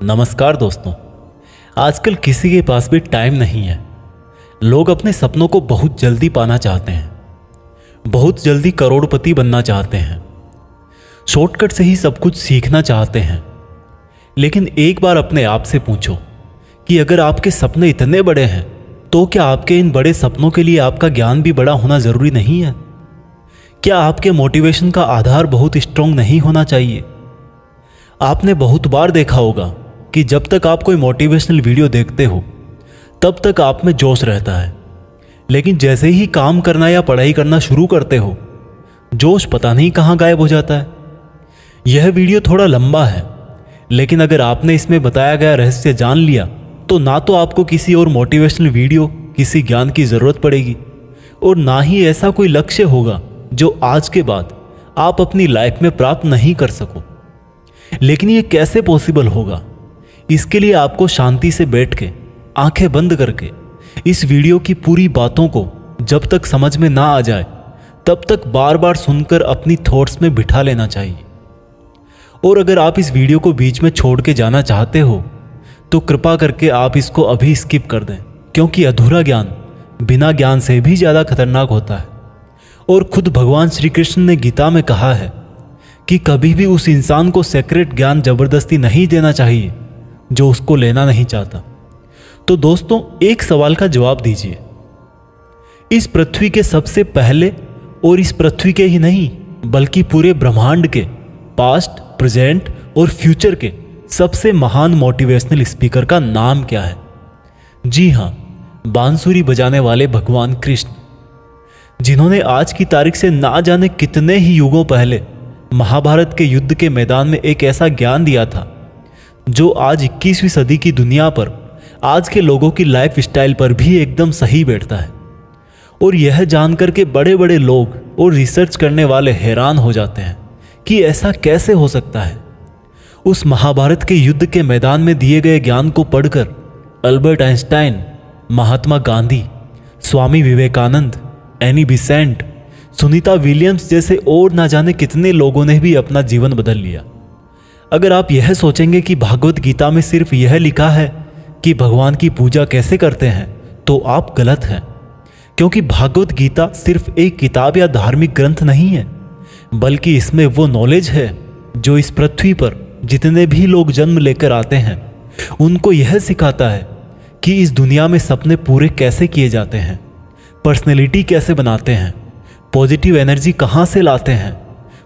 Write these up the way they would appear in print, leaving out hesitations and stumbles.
नमस्कार दोस्तों। आजकल किसी के पास भी टाइम नहीं है। लोग अपने सपनों को बहुत जल्दी पाना चाहते हैं, बहुत जल्दी करोड़पति बनना चाहते हैं, शॉर्टकट से ही सब कुछ सीखना चाहते हैं। लेकिन एक बार अपने आप से पूछो कि अगर आपके सपने इतने बड़े हैं तो क्या आपके इन बड़े सपनों के लिए आपका ज्ञान भी बड़ा होना ज़रूरी नहीं है? क्या आपके मोटिवेशन का आधार बहुत स्ट्रांग नहीं होना चाहिए? आपने बहुत बार देखा होगा कि जब तक आप कोई मोटिवेशनल वीडियो देखते हो तब तक आप में जोश रहता है, लेकिन जैसे ही काम करना या पढ़ाई करना शुरू करते हो जोश पता नहीं कहाँ गायब हो जाता है। यह वीडियो थोड़ा लंबा है, लेकिन अगर आपने इसमें बताया गया रहस्य जान लिया तो ना तो आपको किसी और मोटिवेशनल वीडियो, किसी ज्ञान की ज़रूरत पड़ेगी और ना ही ऐसा कोई लक्ष्य होगा जो आज के बाद आप अपनी लाइफ में प्राप्त नहीं कर सको। लेकिन ये कैसे पॉसिबल होगा? इसके लिए आपको शांति से बैठ के, आंखें बंद करके इस वीडियो की पूरी बातों को जब तक समझ में ना आ जाए तब तक बार बार सुनकर अपनी थॉट्स में बिठा लेना चाहिए। और अगर आप इस वीडियो को बीच में छोड़ के जाना चाहते हो तो कृपा करके आप इसको अभी स्किप कर दें, क्योंकि अधूरा ज्ञान बिना ज्ञान से भी ज़्यादा खतरनाक होता है। और खुद भगवान श्री कृष्ण ने गीता में कहा है कि कभी भी उस इंसान को सेक्रेट ज्ञान जबरदस्ती नहीं देना चाहिए जो उसको लेना नहीं चाहता। तो दोस्तों, एक सवाल का जवाब दीजिए। इस पृथ्वी के सबसे पहले और इस पृथ्वी के ही नहीं बल्कि पूरे ब्रह्मांड के पास्ट, प्रेजेंट और फ्यूचर के सबसे महान मोटिवेशनल स्पीकर का नाम क्या है? जी हां, बांसुरी बजाने वाले भगवान कृष्ण, जिन्होंने आज की तारीख से ना जाने कितने ही युगों पहले महाभारत के युद्ध के मैदान में एक ऐसा ज्ञान दिया था जो आज 21वीं सदी की दुनिया पर, आज के लोगों की लाइफ स्टाइल पर भी एकदम सही बैठता है। और यह जानकर के बड़े बड़े लोग और रिसर्च करने वाले हैरान हो जाते हैं कि ऐसा कैसे हो सकता है। उस महाभारत के युद्ध के मैदान में दिए गए ज्ञान को पढ़कर Albert Einstein, Mahatma Gandhi, Swami Vivekananda, Annie Besant, Sunita Williams जैसे और ना जाने कितने लोगों ने भी अपना जीवन बदल लिया। अगर आप यह सोचेंगे कि भागवत गीता में सिर्फ यह लिखा है कि भगवान की पूजा कैसे करते हैं तो आप गलत हैं, क्योंकि भागवत गीता सिर्फ एक किताब या धार्मिक ग्रंथ नहीं है, बल्कि इसमें वो नॉलेज है जो इस पृथ्वी पर जितने भी लोग जन्म लेकर आते हैं उनको यह सिखाता है कि इस दुनिया में सपने पूरे कैसे किए जाते हैं, पर्सनैलिटी कैसे बनाते हैं, पॉजिटिव एनर्जी कहाँ से लाते हैं,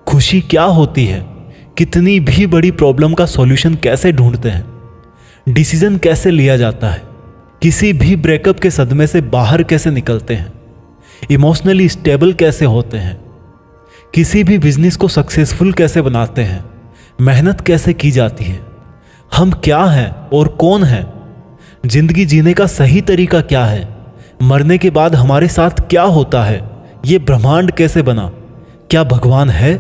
खुशी क्या होती है, कितनी भी बड़ी प्रॉब्लम का सॉल्यूशन कैसे ढूंढते हैं, डिसीजन कैसे लिया जाता है, किसी भी ब्रेकअप के सदमे से बाहर कैसे निकलते हैं, इमोशनली स्टेबल कैसे होते हैं, किसी भी बिजनेस को सक्सेसफुल कैसे बनाते हैं, मेहनत कैसे की जाती है, हम क्या हैं और कौन हैं, जिंदगी जीने का सही तरीका क्या है, मरने के बाद हमारे साथ क्या होता है, ये ब्रह्मांड कैसे बना, क्या भगवान है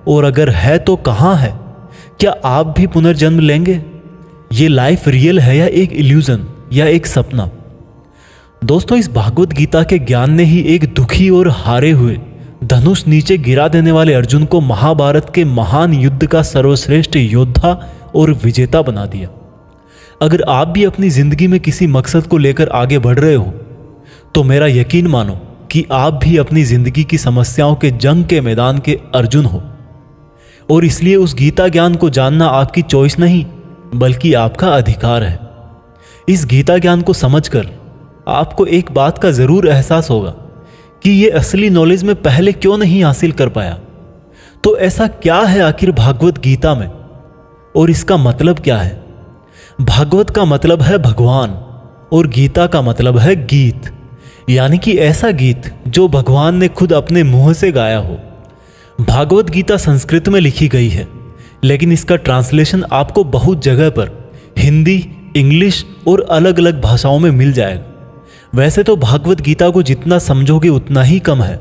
और अगर है तो कहाँ है, क्या आप भी पुनर्जन्म लेंगे, ये लाइफ रियल है या एक इल्यूजन या एक सपना। दोस्तों, इस भागवत गीता के ज्ञान ने ही एक दुखी और हारे हुए, धनुष नीचे गिरा देने वाले अर्जुन को महाभारत के महान युद्ध का सर्वश्रेष्ठ योद्धा और विजेता बना दिया। अगर आप भी अपनी जिंदगी में किसी मकसद को लेकर आगे बढ़ रहे हो तो मेरा यकीन मानो कि आप भी अपनी जिंदगी की समस्याओं के जंग के मैदान के अर्जुन हो। और इसलिए उस गीता ज्ञान को जानना आपकी चॉइस नहीं बल्कि आपका अधिकार है। इस गीता ज्ञान को समझकर आपको एक बात का जरूर एहसास होगा कि ये असली नॉलेज में पहले क्यों नहीं हासिल कर पाया। तो ऐसा क्या है आखिर भागवत गीता में और इसका मतलब क्या है? भागवत का मतलब है भगवान और गीता का मतलब है गीत, यानी कि ऐसा गीत जो भगवान ने खुद अपने मुंह से गाया हो। भागवत गीता संस्कृत में लिखी गई है, लेकिन इसका ट्रांसलेशन आपको बहुत जगह पर हिंदी, इंग्लिश और अलग अलग भाषाओं में मिल जाएगा। वैसे तो भागवत गीता को जितना समझोगे उतना ही कम है,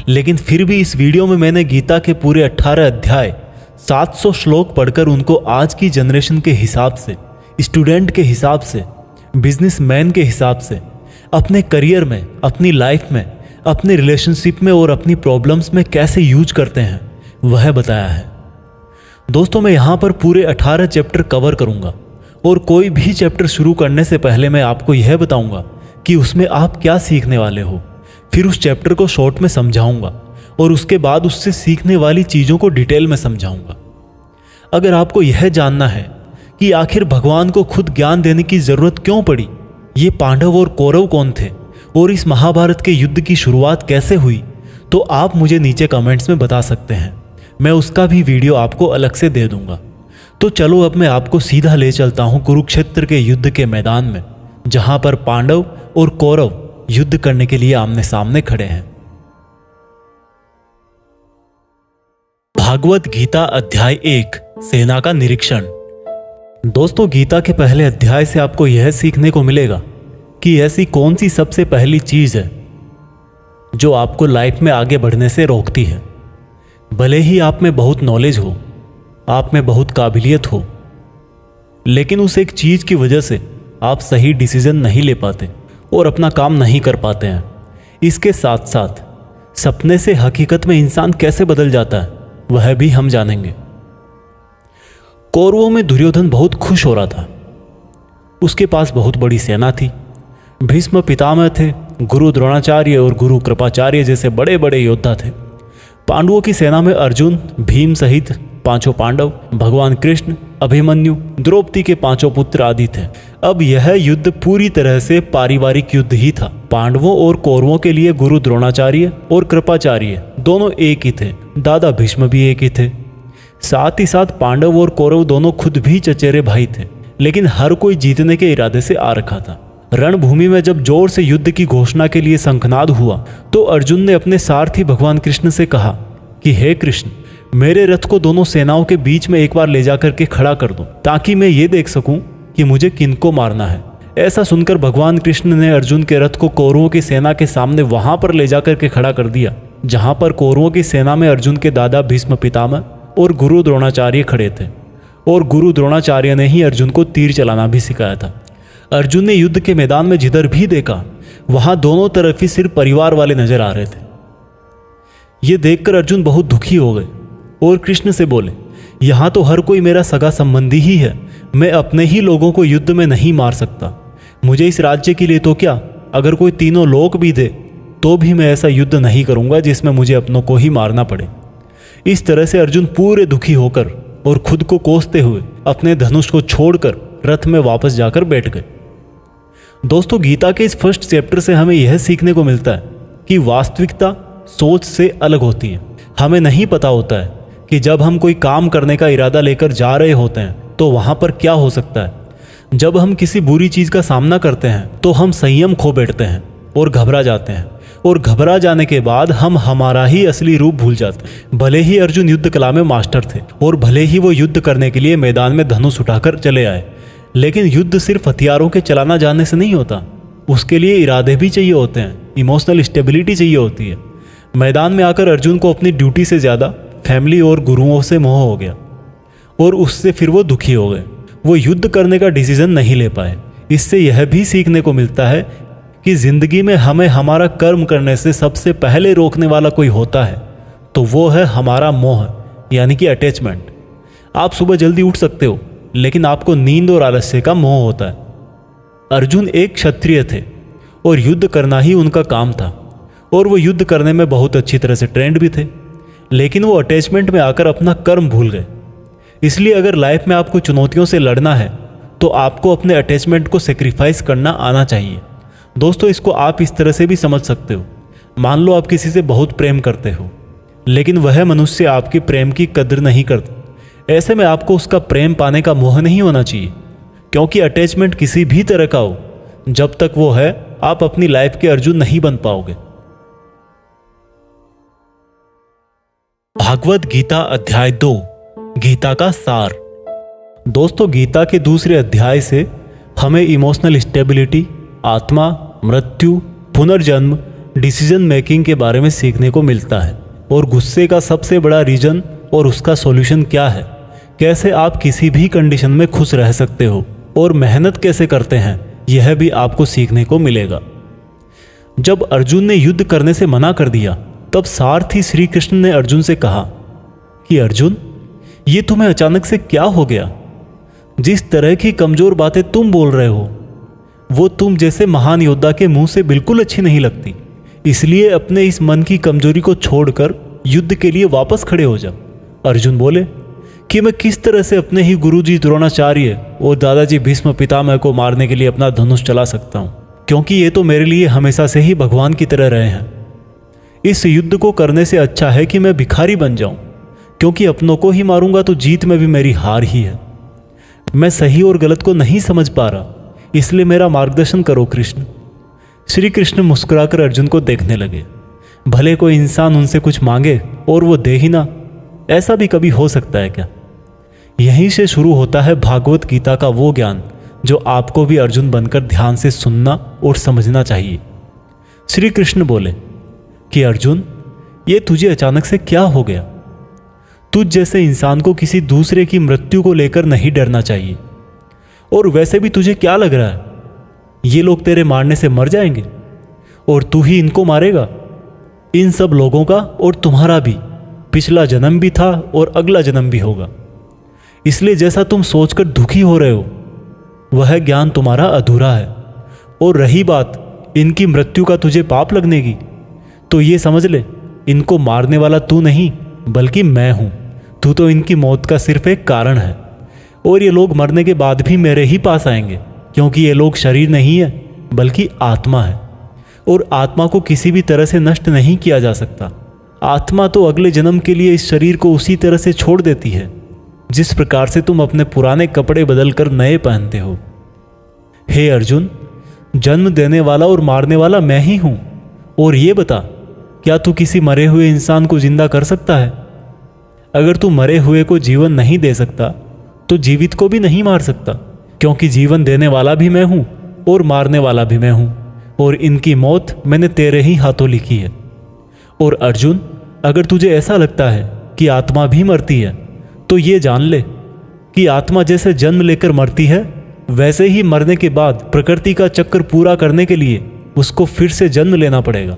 लेकिन फिर भी इस वीडियो में मैंने गीता के पूरे 18 अध्याय, 700 श्लोक पढ़कर उनको आज की जनरेशन के हिसाब से, स्टूडेंट के हिसाब से, बिजनेसमैन के हिसाब से, अपने करियर में, अपनी लाइफ में, अपने रिलेशनशिप में और अपनी प्रॉब्लम्स में कैसे यूज करते हैं वह बताया है। दोस्तों, मैं यहाँ पर पूरे 18 चैप्टर कवर करूँगा और कोई भी चैप्टर शुरू करने से पहले मैं आपको यह बताऊंगा कि उसमें आप क्या सीखने वाले हो। फिर उस चैप्टर को शॉर्ट में समझाऊंगा और उसके बाद उससे सीखने वाली चीज़ों को डिटेल में समझाऊंगा। अगर आपको यह जानना है कि आखिर भगवान को खुद ज्ञान देने की जरूरत क्यों पड़ी, ये पांडव और कौरव कौन थे और इस महाभारत के युद्ध की शुरुआत कैसे हुई, तो आप मुझे नीचे कमेंट्स में बता सकते हैं। मैं उसका भी वीडियो आपको अलग से दे दूंगा। तो चलो अब मैं आपको सीधा ले चलता हूं कुरुक्षेत्र के युद्ध के मैदान में, जहां पर पांडव और कौरव युद्ध करने के लिए आमने सामने खड़े हैं। भागवत गीता अध्याय 1 सेना का निरीक्षण। दोस्तों, गीता के पहले अध्याय से आपको यह सीखने को मिलेगा कि ऐसी कौन सी सबसे पहली चीज है जो आपको लाइफ में आगे बढ़ने से रोकती है। भले ही आप में बहुत नॉलेज हो, आप में बहुत काबिलियत हो, लेकिन उस एक चीज की वजह से आप सही डिसीजन नहीं ले पाते और अपना काम नहीं कर पाते हैं। इसके साथ साथ सपने से हकीकत में इंसान कैसे बदल जाता है वह भी हम जानेंगे। कौरवों में दुर्योधन बहुत खुश हो रहा था। उसके पास बहुत बड़ी सेना थी। भीष्म पितामह थे, गुरु द्रोणाचार्य और गुरु कृपाचार्य जैसे बड़े बड़े योद्धा थे। पांडवों की सेना में अर्जुन, भीम सहित 5 पांडव, भगवान कृष्ण, अभिमन्यु, द्रौपदी के 5 पुत्र आदि थे। अब यह युद्ध पूरी तरह से पारिवारिक युद्ध ही था। पांडवों और कौरवों के लिए गुरु द्रोणाचार्य और कृपाचार्य दोनों एक ही थे। दादा भीष्म भी एक ही थे। साथ ही साथ पांडव और कौरव दोनों खुद भी चचेरे भाई थे, लेकिन हर कोई जीतने के इरादे से आ रखा था। रणभूमि में जब जोर से युद्ध की घोषणा के लिए शंखनाद हुआ तो अर्जुन ने अपने सारथी भगवान कृष्ण से कहा कि हे कृष्ण, मेरे रथ को दोनों सेनाओं के बीच में एक बार ले जाकर के खड़ा कर दो, ताकि मैं ये देख सकूं कि मुझे किनको मारना है। ऐसा सुनकर भगवान कृष्ण ने अर्जुन के रथ को कौरवों की सेना के सामने वहां पर ले जाकर के खड़ा कर दिया, जहां पर कौरवों की सेना में अर्जुन के दादा भीष्म पितामह और गुरु द्रोणाचार्य खड़े थे। और गुरु द्रोणाचार्य ने ही अर्जुन को तीर चलाना भी सिखाया था। अर्जुन ने युद्ध के मैदान में जिधर भी देखा वहां दोनों तरफ ही सिर्फ परिवार वाले नजर आ रहे थे। ये देखकर अर्जुन बहुत दुखी हो गए और कृष्ण से बोले, यहां तो हर कोई मेरा सगा संबंधी ही है, मैं अपने ही लोगों को युद्ध में नहीं मार सकता। मुझे इस राज्य के लिए तो क्या, अगर कोई तीनों लोक भी दे तो भी मैं ऐसा युद्ध नहीं करूंगा जिसमें मुझे अपनों को ही मारना पड़े। इस तरह से अर्जुन पूरे दुखी होकर और खुद को कोसते हुए अपने धनुष को छोड़कर रथ में वापस जाकर बैठ गए। दोस्तों, गीता के इस फर्स्ट चैप्टर से हमें यह सीखने को मिलता है कि वास्तविकता सोच से अलग होती है। हमें नहीं पता होता है कि जब हम कोई काम करने का इरादा लेकर जा रहे होते हैं तो वहां पर क्या हो सकता है। जब हम किसी बुरी चीज का सामना करते हैं तो हम संयम खो बैठते हैं और घबरा जाते हैं, और घबरा जाने के बाद हम हमारा ही असली रूप भूल जाते हैं। भले ही अर्जुन युद्ध कला में मास्टर थे और भले ही वो युद्ध करने के लिए मैदान में धनुष उठाकर चले आए, लेकिन युद्ध सिर्फ हथियारों के चलाना जानने से नहीं होता। उसके लिए इरादे भी चाहिए होते हैं, इमोशनल स्टेबिलिटी चाहिए होती है। मैदान में आकर अर्जुन को अपनी ड्यूटी से ज़्यादा फैमिली और गुरुओं से मोह हो गया और उससे फिर वो दुखी हो गए। वो युद्ध करने का डिसीजन नहीं ले पाए। इससे यह भी सीखने को मिलता है कि जिंदगी में हमें हमारा कर्म करने से सबसे पहले रोकने वाला कोई होता है तो वो है हमारा मोह, यानी कि अटैचमेंट। आप सुबह जल्दी उठ सकते हो, लेकिन आपको नींद और आलस्य का मोह होता है। अर्जुन एक क्षत्रिय थे और युद्ध करना ही उनका काम था, और वो युद्ध करने में बहुत अच्छी तरह से ट्रेंड भी थे, लेकिन वो अटैचमेंट में आकर अपना कर्म भूल गए। इसलिए अगर लाइफ में आपको चुनौतियों से लड़ना है तो आपको अपने अटैचमेंट को सेक्रीफाइस करना आना चाहिए। दोस्तों, इसको आप इस तरह से भी समझ सकते हो। मान लो आप किसी से बहुत प्रेम करते हो, लेकिन वह मनुष्य आपकी प्रेम की कदर नहीं करता। ऐसे में आपको उसका प्रेम पाने का मोह नहीं होना चाहिए, क्योंकि अटैचमेंट किसी भी तरह का हो, जब तक वो है आप अपनी लाइफ के अर्जुन नहीं बन पाओगे। भागवत गीता अध्याय 2 गीता का सार। दोस्तों, गीता के दूसरे अध्याय से हमें इमोशनल स्टेबिलिटी, आत्मा, मृत्यु, पुनर्जन्म, डिसीजन मेकिंग के बारे में सीखने को मिलता है, और गुस्से का सबसे बड़ा रीजन और उसका सॉल्यूशन क्या है, कैसे आप किसी भी कंडीशन में खुश रह सकते हो, और मेहनत कैसे करते हैं, यह भी आपको सीखने को मिलेगा। जब अर्जुन ने युद्ध करने से मना कर दिया तब सारथी श्री कृष्ण ने अर्जुन से कहा कि अर्जुन, ये तुम्हें अचानक से क्या हो गया? जिस तरह की कमजोर बातें तुम बोल रहे हो वो तुम जैसे महान योद्धा के मुंह से बिल्कुल अच्छी नहीं लगती। इसलिए अपने इस मन की कमजोरी को छोड़कर युद्ध के लिए वापस खड़े हो जाओ। अर्जुन बोले कि मैं किस तरह से अपने ही गुरुजी द्रोणाचार्य और दादाजी भीष्म पितामह को मारने के लिए अपना धनुष चला सकता हूँ, क्योंकि ये तो मेरे लिए हमेशा से ही भगवान की तरह रहे हैं। इस युद्ध को करने से अच्छा है कि मैं भिखारी बन जाऊं, क्योंकि अपनों को ही मारूंगा तो जीत में भी मेरी हार ही है। मैं सही और गलत को नहीं समझ पा रहा, इसलिए मेरा मार्गदर्शन करो कृष्ण। श्री कृष्ण मुस्कुराकर अर्जुन को देखने लगे। भले कोई इंसान उनसे कुछ मांगे और वो दे ही ना, ऐसा भी कभी हो सकता है क्या? यहीं से शुरू होता है भागवत गीता का वो ज्ञान जो आपको भी अर्जुन बनकर ध्यान से सुनना और समझना चाहिए। श्री कृष्ण बोले कि अर्जुन, ये तुझे अचानक से क्या हो गया? तुझ जैसे इंसान को किसी दूसरे की मृत्यु को लेकर नहीं डरना चाहिए। और वैसे भी तुझे क्या लग रहा है, ये लोग तेरे मारने से मर जाएंगे और तू ही इनको मारेगा? इन सब लोगों का और तुम्हारा भी पिछला जन्म भी था और अगला जन्म भी होगा। इसलिए जैसा तुम सोचकर दुखी हो रहे हो वह ज्ञान तुम्हारा अधूरा है। और रही बात इनकी मृत्यु का तुझे पाप लगने की, तो ये समझ ले, इनको मारने वाला तू नहीं बल्कि मैं हूं। तू तो इनकी मौत का सिर्फ एक कारण है, और ये लोग मरने के बाद भी मेरे ही पास आएंगे, क्योंकि ये लोग शरीर नहीं है बल्कि आत्मा है, और आत्मा को किसी भी तरह से नष्ट नहीं किया जा सकता। आत्मा तो अगले जन्म के लिए इस शरीर को उसी तरह से छोड़ देती है जिस प्रकार से तुम अपने पुराने कपड़े बदलकर नए पहनते हो। हे अर्जुन, जन्म देने वाला और मारने वाला मैं ही हूं। और ये बता, क्या तू किसी मरे हुए इंसान को जिंदा कर सकता है? अगर तू मरे हुए को जीवन नहीं दे सकता तो जीवित को भी नहीं मार सकता, क्योंकि जीवन देने वाला भी मैं हूं और मारने वाला भी मैं हूं, और इनकी मौत मैंने तेरे ही हाथों लिखी है। और अर्जुन, अगर तुझे ऐसा लगता है कि आत्मा भी मरती है तो ये जान ले कि आत्मा जैसे जन्म लेकर मरती है वैसे ही मरने के बाद प्रकृति का चक्कर पूरा करने के लिए उसको फिर से जन्म लेना पड़ेगा।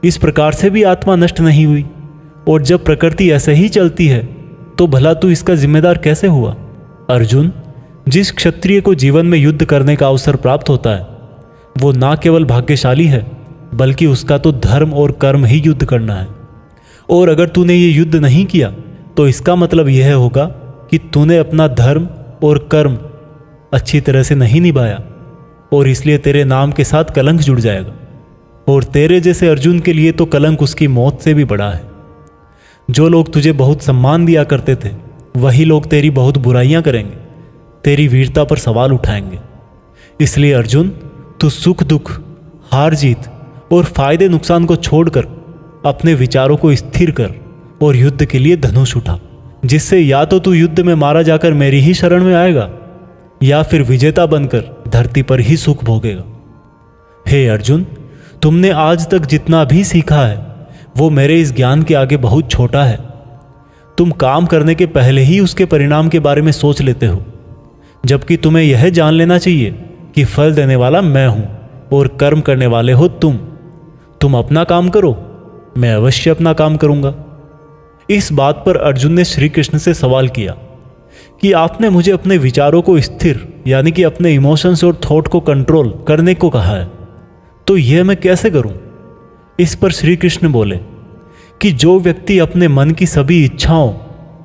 इस प्रकार से भी आत्मा नष्ट नहीं हुई। और जब प्रकृति ऐसे ही चलती है तो भला तू इसका जिम्मेदार कैसे हुआ? अर्जुन, जिस क्षत्रिय को जीवन में युद्ध करने का अवसर प्राप्त होता है वो ना केवल भाग्यशाली है बल्कि उसका तो धर्म और कर्म ही युद्ध करना है। और अगर तूने ये युद्ध नहीं किया तो इसका मतलब यह होगा कि तूने अपना धर्म और कर्म अच्छी तरह से नहीं निभाया, और इसलिए तेरे नाम के साथ कलंक जुड़ जाएगा। और तेरे जैसे अर्जुन के लिए तो कलंक उसकी मौत से भी बड़ा है। जो लोग तुझे बहुत सम्मान दिया करते थे वही लोग तेरी बहुत बुराइयां करेंगे, तेरी वीरता पर सवाल उठाएंगे। इसलिए अर्जुन, तू सुख दुख, हार जीत और फायदे नुकसान को छोड़कर अपने विचारों को स्थिर कर और युद्ध के लिए धनुष उठा, जिससे या तो तू युद्ध में मारा जाकर मेरी ही शरण में आएगा या फिर विजेता बनकर धरती पर ही सुख भोगेगा। हे अर्जुन, तुमने आज तक जितना भी सीखा है वो मेरे इस ज्ञान के आगे बहुत छोटा है। तुम काम करने के पहले ही उसके परिणाम के बारे में सोच लेते हो, जबकि तुम्हें यह जान लेना चाहिए कि फल देने वाला मैं हूं और कर्म करने वाले हो तुम। तुम अपना काम करो, मैं अवश्य अपना काम करूंगा। इस बात पर अर्जुन ने श्री कृष्ण से सवाल किया कि आपने मुझे अपने विचारों को स्थिर यानी कि अपने इमोशंस और थॉट को कंट्रोल करने को कहा है, तो यह मैं कैसे करूं? इस पर श्री कृष्ण बोले कि जो व्यक्ति अपने मन की सभी इच्छाओं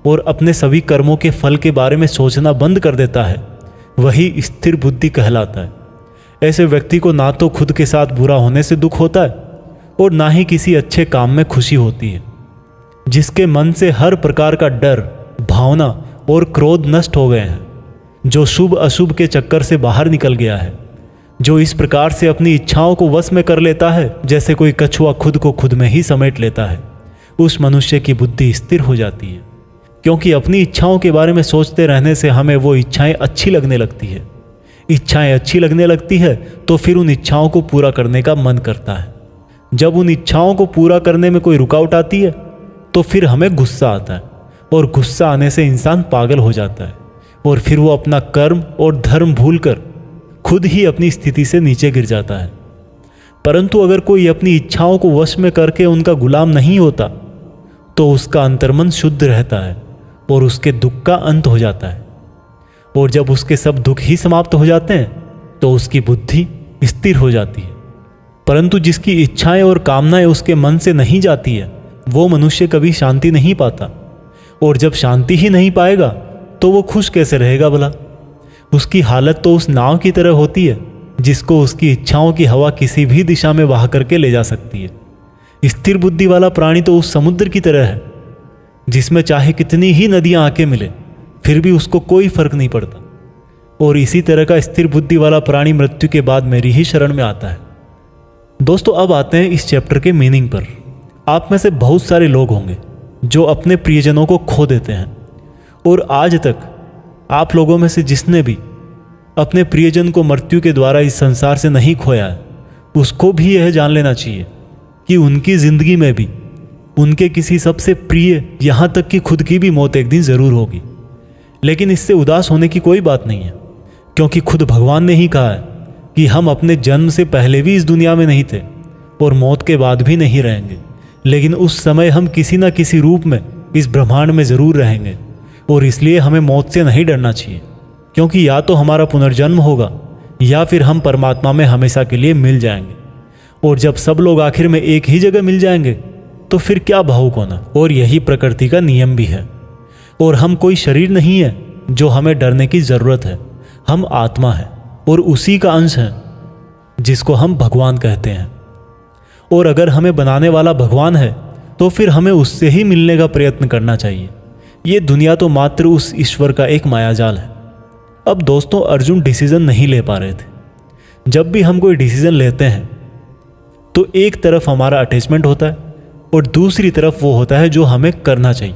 और अपने सभी कर्मों के फल के बारे में सोचना बंद कर देता है वही स्थिर बुद्धि कहलाता है। ऐसे व्यक्ति को ना तो खुद के साथ बुरा होने से दुख होता है और ना ही किसी अच्छे काम में खुशी होती है। जिसके मन से हर प्रकार का डर, भावना और क्रोध नष्ट हो गए हैं, जो शुभ अशुभ के चक्कर से बाहर निकल गया है, जो इस प्रकार से अपनी इच्छाओं को वश में कर लेता है जैसे कोई कछुआ खुद को खुद में ही समेट लेता है, उस मनुष्य की बुद्धि स्थिर हो जाती है। क्योंकि अपनी इच्छाओं के बारे में सोचते रहने से हमें वो इच्छाएं अच्छी लगने लगती है। इच्छाएं अच्छी लगने लगती है तो फिर उन इच्छाओं को पूरा करने का मन करता है। जब उन इच्छाओं को पूरा करने में कोई रुकावट आती है तो फिर हमें गुस्सा आता है, और गुस्सा आने से इंसान पागल हो जाता है और फिर वो अपना कर्म और धर्म भूलकर खुद ही अपनी स्थिति से नीचे गिर जाता है। परंतु अगर कोई अपनी इच्छाओं को वश में करके उनका गुलाम नहीं होता तो उसका अंतर्मन शुद्ध रहता है और उसके दुख का अंत हो जाता है। और जब उसके सब दुख ही समाप्त हो जाते हैं तो उसकी बुद्धि स्थिर हो जाती है। परंतु जिसकी इच्छाएं और कामनाएं उसके मन से नहीं जाती है वो मनुष्य कभी शांति नहीं पाता, और जब शांति ही नहीं पाएगा तो वो खुश कैसे रहेगा भला। उसकी हालत तो उस नाव की तरह होती है जिसको उसकी इच्छाओं की हवा किसी भी दिशा में बहा करके ले जा सकती है। स्थिर बुद्धि वाला प्राणी तो उस समुद्र की तरह है जिसमें चाहे कितनी ही नदियां आके मिले फिर भी उसको कोई फर्क नहीं पड़ता। और इसी तरह का स्थिर बुद्धि वाला प्राणी मृत्यु के बाद मेरी ही शरण में आता है। दोस्तों, अब आते हैं इस चैप्टर के मीनिंग पर। आप में से बहुत सारे लोग होंगे जो अपने प्रियजनों को खो देते हैं, और आज तक आप लोगों में से जिसने भी अपने प्रियजन को मृत्यु के द्वारा इस संसार से नहीं खोया है उसको भी यह जान लेना चाहिए कि उनकी जिंदगी में भी उनके किसी सबसे प्रिय, यहाँ तक कि खुद की भी मौत एक दिन जरूर होगी। लेकिन इससे उदास होने की कोई बात नहीं है, क्योंकि खुद भगवान ने ही कहा है कि हम अपने जन्म से पहले भी इस दुनिया में नहीं थे और मौत के बाद भी नहीं रहेंगे, लेकिन उस समय हम किसी न किसी रूप में इस ब्रह्मांड में ज़रूर रहेंगे। और इसलिए हमें मौत से नहीं डरना चाहिए, क्योंकि या तो हमारा पुनर्जन्म होगा या फिर हम परमात्मा में हमेशा के लिए मिल जाएंगे। और जब सब लोग आखिर में एक ही जगह मिल जाएंगे तो फिर क्या भावुक होना। और यही प्रकृति का नियम भी है। और हम कोई शरीर नहीं है जो हमें डरने की ज़रूरत है। हम आत्मा है और उसी का अंश है जिसको हम भगवान कहते हैं। और अगर हमें बनाने वाला भगवान है तो फिर हमें उससे ही मिलने का प्रयत्न करना चाहिए। ये दुनिया तो मात्र उस ईश्वर का एक मायाजाल है। अब दोस्तों, अर्जुन डिसीजन नहीं ले पा रहे थे। जब भी हम कोई डिसीजन लेते हैं तो एक तरफ हमारा अटैचमेंट होता है और दूसरी तरफ वो होता है जो हमें करना चाहिए।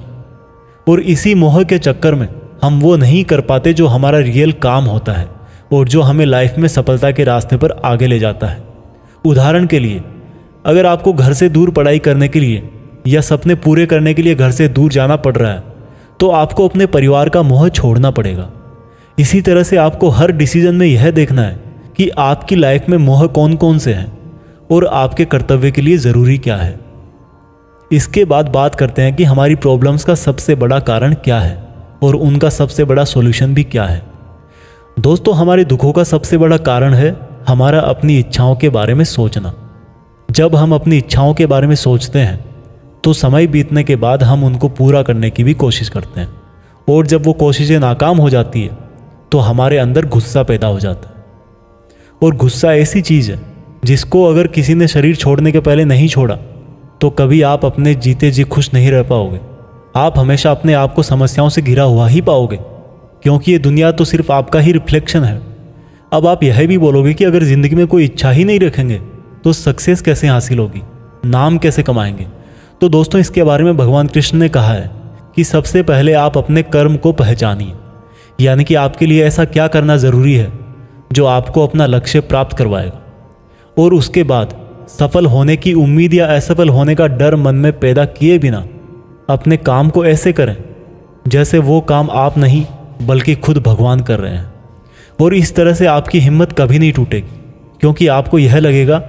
और इसी मोह के चक्कर में हम वो नहीं कर पाते जो हमारा रियल काम होता है और जो हमें लाइफ में सफलता के रास्ते पर आगे ले जाता है। उदाहरण के लिए, अगर आपको घर से दूर पढ़ाई करने के लिए या सपने पूरे करने के लिए घर से दूर जाना पड़ रहा है तो आपको अपने परिवार का मोह छोड़ना पड़ेगा। इसी तरह से आपको हर डिसीजन में यह देखना है कि आपकी लाइफ में मोह कौन कौन से हैं और आपके कर्तव्य के लिए ज़रूरी क्या है। इसके बाद बात करते हैं कि हमारी प्रॉब्लम्स का सबसे बड़ा कारण क्या है और उनका सबसे बड़ा सॉल्यूशन भी क्या है। दोस्तों, हमारे दुखों का सबसे बड़ा कारण है हमारा अपनी इच्छाओं के बारे में सोचना। जब हम अपनी इच्छाओं के बारे में सोचते हैं तो समय बीतने के बाद हम उनको पूरा करने की भी कोशिश करते हैं, और जब वो कोशिशें नाकाम हो जाती है तो हमारे अंदर गुस्सा पैदा हो जाता है। और गुस्सा ऐसी चीज़ है जिसको अगर किसी ने शरीर छोड़ने के पहले नहीं छोड़ा तो कभी आप अपने जीते जी खुश नहीं रह पाओगे। आप हमेशा अपने आप को समस्याओं से घिरा हुआ ही पाओगे, क्योंकि ये दुनिया तो सिर्फ आपका ही रिफ्लेक्शन है। अब आप यह भी बोलोगे कि अगर ज़िंदगी में कोई इच्छा ही नहीं रखेंगे तो सक्सेस कैसे हासिल होगी, नाम कैसे कमाएंगे। तो दोस्तों, इसके बारे में भगवान कृष्ण ने कहा है कि सबसे पहले आप अपने कर्म को पहचानिए, यानी कि आपके लिए ऐसा क्या करना ज़रूरी है जो आपको अपना लक्ष्य प्राप्त करवाएगा। और उसके बाद सफल होने की उम्मीद या असफल होने का डर मन में पैदा किए बिना अपने काम को ऐसे करें जैसे वो काम आप नहीं बल्कि खुद भगवान कर रहे हैं। और इस तरह से आपकी हिम्मत कभी नहीं टूटेगी, क्योंकि आपको यह लगेगा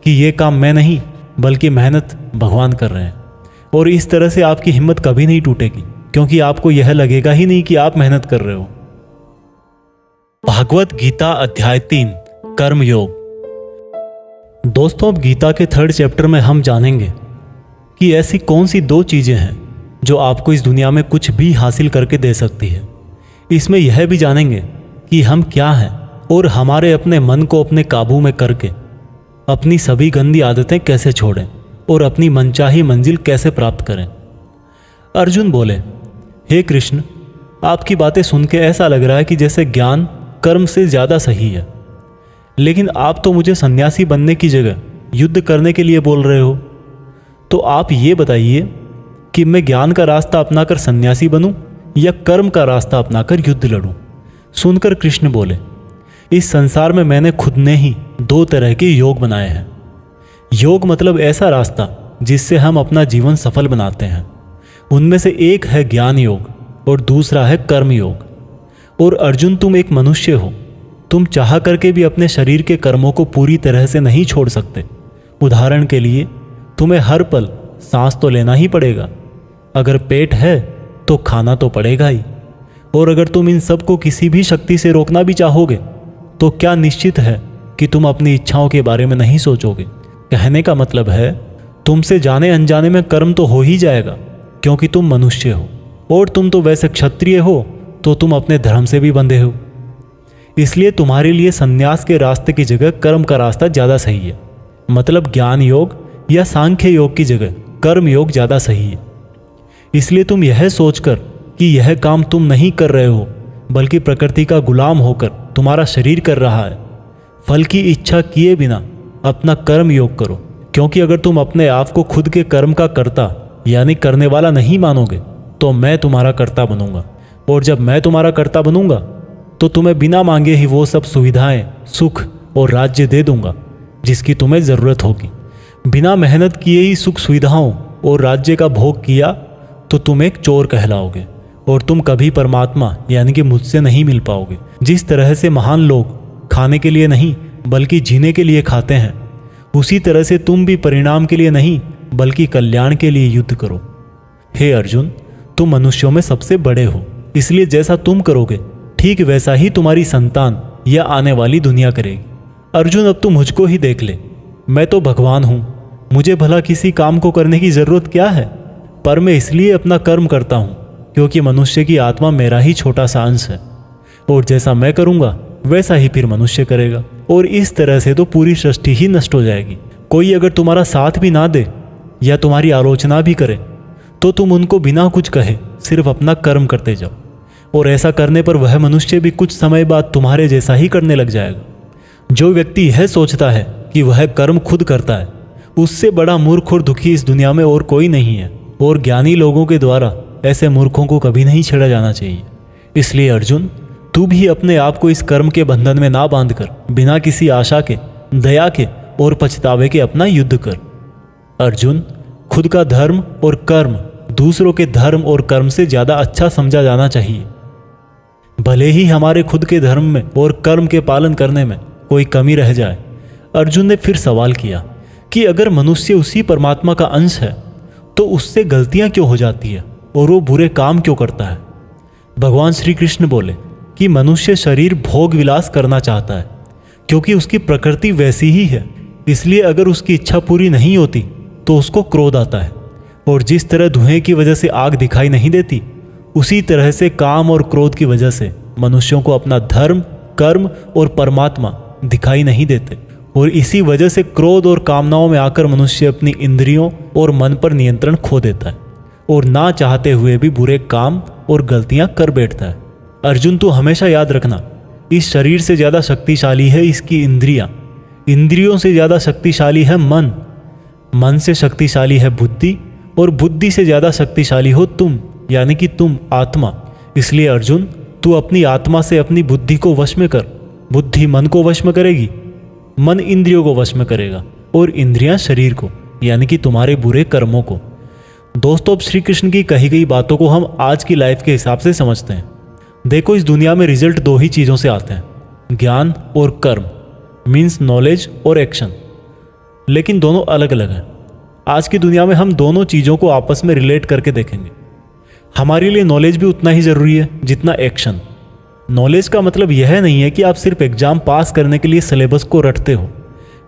कि ये काम मैं नहीं बल्कि मेहनत भगवान कर रहे हैं। और इस तरह से आपकी हिम्मत कभी नहीं टूटेगी, क्योंकि आपको यह लगेगा ही नहीं कि आप मेहनत कर रहे हो। भागवत गीता अध्याय 3 कर्म योग। दोस्तों, अब गीता के 3rd चैप्टर में हम जानेंगे कि ऐसी कौन सी 2 चीज़ें हैं जो आपको इस दुनिया में कुछ भी हासिल करके दे सकती है। इसमें यह भी जानेंगे कि हम क्या हैं और हमारे अपने मन को अपने काबू में करके अपनी सभी गंदी आदतें कैसे छोड़ें और अपनी मनचाही मंजिल कैसे प्राप्त करें। अर्जुन बोले, हे कृष्ण, आपकी बातें सुन के ऐसा लग रहा है कि जैसे ज्ञान कर्म से ज़्यादा सही है, लेकिन आप तो मुझे सन्यासी बनने की जगह युद्ध करने के लिए बोल रहे हो। तो आप ये बताइए कि मैं ज्ञान का रास्ता अपनाकर सन्यासी बनूं या कर्म का रास्ता अपनाकर युद्ध लड़ूं। सुनकर कृष्ण बोले, इस संसार में मैंने खुद ने ही 2 तरह के योग बनाए हैं। योग मतलब ऐसा रास्ता जिससे हम अपना जीवन सफल बनाते हैं। उनमें से एक है ज्ञान योग और दूसरा है कर्म योग। और अर्जुन, तुम एक मनुष्य हो, तुम चाह करके भी अपने शरीर के कर्मों को पूरी तरह से नहीं छोड़ सकते। उदाहरण के लिए, तुम्हें हर पल सांस तो लेना ही पड़ेगा। अगर पेट है तो खाना तो पड़ेगा ही। और अगर तुम इन सब को किसी भी शक्ति से रोकना भी चाहोगे तो क्या निश्चित है कि तुम अपनी इच्छाओं के बारे में नहीं सोचोगे। कहने का मतलब है तुमसे जाने अनजाने में कर्म तो हो ही जाएगा, क्योंकि तुम मनुष्य हो और तुम तो वैसे क्षत्रिय हो तो तुम अपने धर्म से भी बंधे हो। इसलिए तुम्हारे लिए संन्यास के रास्ते की जगह कर्म का रास्ता ज़्यादा सही है। मतलब ज्ञान योग या सांख्य योग की जगह कर्म योग ज़्यादा सही है। इसलिए तुम यह सोचकर कि यह काम तुम नहीं कर रहे हो बल्कि प्रकृति का गुलाम होकर तुम्हारा शरीर कर रहा है, फल की इच्छा किए बिना अपना कर्म योग करो। क्योंकि अगर तुम अपने आप को खुद के कर्म का कर्ता यानी करने वाला नहीं मानोगे तो मैं तुम्हारा कर्ता बनूंगा, और जब मैं तुम्हारा कर्ता बनूंगा तो तुम्हें बिना मांगे ही वो सब सुविधाएं, सुख और राज्य दे दूंगा जिसकी तुम्हें ज़रूरत होगी। बिना मेहनत किए ही सुख सुविधाओं और राज्य का भोग किया तो तुम एक चोर कहलाओगे और तुम कभी परमात्मा यानी कि मुझसे नहीं मिल पाओगे। जिस तरह से महान लोग खाने के लिए नहीं बल्कि जीने के लिए खाते हैं, उसी तरह से तुम भी परिणाम के लिए नहीं बल्कि कल्याण के लिए युद्ध करो। हे अर्जुन, तुम मनुष्यों में सबसे बड़े हो, इसलिए जैसा तुम करोगे ठीक वैसा ही तुम्हारी संतान या आने वाली दुनिया करेगी। अर्जुन, अब तू मुझको ही देख ले, मैं तो भगवान हूँ, मुझे भला किसी काम को करने की जरूरत क्या है? पर मैं इसलिए अपना कर्म करता हूँ क्योंकि मनुष्य की आत्मा मेरा ही छोटा सा अंश है, और जैसा मैं करूँगा वैसा ही फिर मनुष्य करेगा, और इस तरह से तो पूरी सृष्टि ही नष्ट हो जाएगी। कोई अगर तुम्हारा साथ भी ना दे या तुम्हारी आलोचना भी करे तो तुम उनको बिना कुछ कहे सिर्फ अपना कर्म करते जाओ, और ऐसा करने पर वह मनुष्य भी कुछ समय बाद तुम्हारे जैसा ही करने लग जाएगा। जो व्यक्ति यह सोचता है कि वह कर्म खुद करता है, उससे बड़ा मूर्ख और दुखी इस दुनिया में और कोई नहीं है, और ज्ञानी लोगों के द्वारा ऐसे मूर्खों को कभी नहीं छेड़ा जाना चाहिए। इसलिए अर्जुन, तू भी अपने आप को इस कर्म के बंधन में ना बांधकर बिना किसी आशा के, दया के और पछतावे के अपना युद्ध कर। अर्जुन, खुद का धर्म और कर्म दूसरों के धर्म और कर्म से ज़्यादा अच्छा समझा जाना चाहिए। भले ही हमारे खुद के धर्म में और कर्म के पालन करने में कोई कमी रह जाए। अर्जुन ने फिर सवाल किया कि अगर मनुष्य उसी परमात्मा का अंश है तो उससे गलतियां क्यों हो जाती है और वो बुरे काम क्यों करता है? भगवान श्री कृष्ण बोले कि मनुष्य शरीर भोग विलास करना चाहता है क्योंकि उसकी प्रकृति वैसी ही है। इसलिए अगर उसकी इच्छा पूरी नहीं होती तो उसको क्रोध आता है, और जिस तरह धुएं की वजह से आग दिखाई नहीं देती, उसी तरह से काम और क्रोध की वजह से मनुष्यों को अपना धर्म, कर्म और परमात्मा दिखाई नहीं देते, और इसी वजह से क्रोध और कामनाओं में आकर मनुष्य अपनी इंद्रियों और मन पर नियंत्रण खो देता है और ना चाहते हुए भी बुरे काम और गलतियां कर बैठता है। अर्जुन, तू हमेशा याद रखना, इस शरीर से ज़्यादा शक्तिशाली है इसकी इंद्रियां, इंद्रियों से ज़्यादा शक्तिशाली है मन, मन से शक्तिशाली है बुद्धि, और बुद्धि से ज़्यादा शक्तिशाली हो तुम यानी कि तुम आत्मा। इसलिए अर्जुन, तू अपनी आत्मा से अपनी बुद्धि को वश में कर। बुद्धि मन को वश में करेगी, मन इंद्रियों को वश में करेगा, और इंद्रियां शरीर को यानी कि तुम्हारे बुरे कर्मों को। दोस्तों, अब श्री कृष्ण की कही गई बातों को हम आज की लाइफ के हिसाब से समझते हैं। देखो, इस दुनिया में रिजल्ट दो ही चीज़ों से आते हैं, ज्ञान और कर्म, मीन्स नॉलेज और एक्शन, लेकिन दोनों अलग अलग हैं। आज की दुनिया में हम दोनों चीज़ों को आपस में रिलेट करके देखेंगे। हमारे लिए नॉलेज भी उतना ही ज़रूरी है जितना एक्शन। नॉलेज का मतलब यह नहीं है कि आप सिर्फ एग्ज़ाम पास करने के लिए सिलेबस को रटते हो,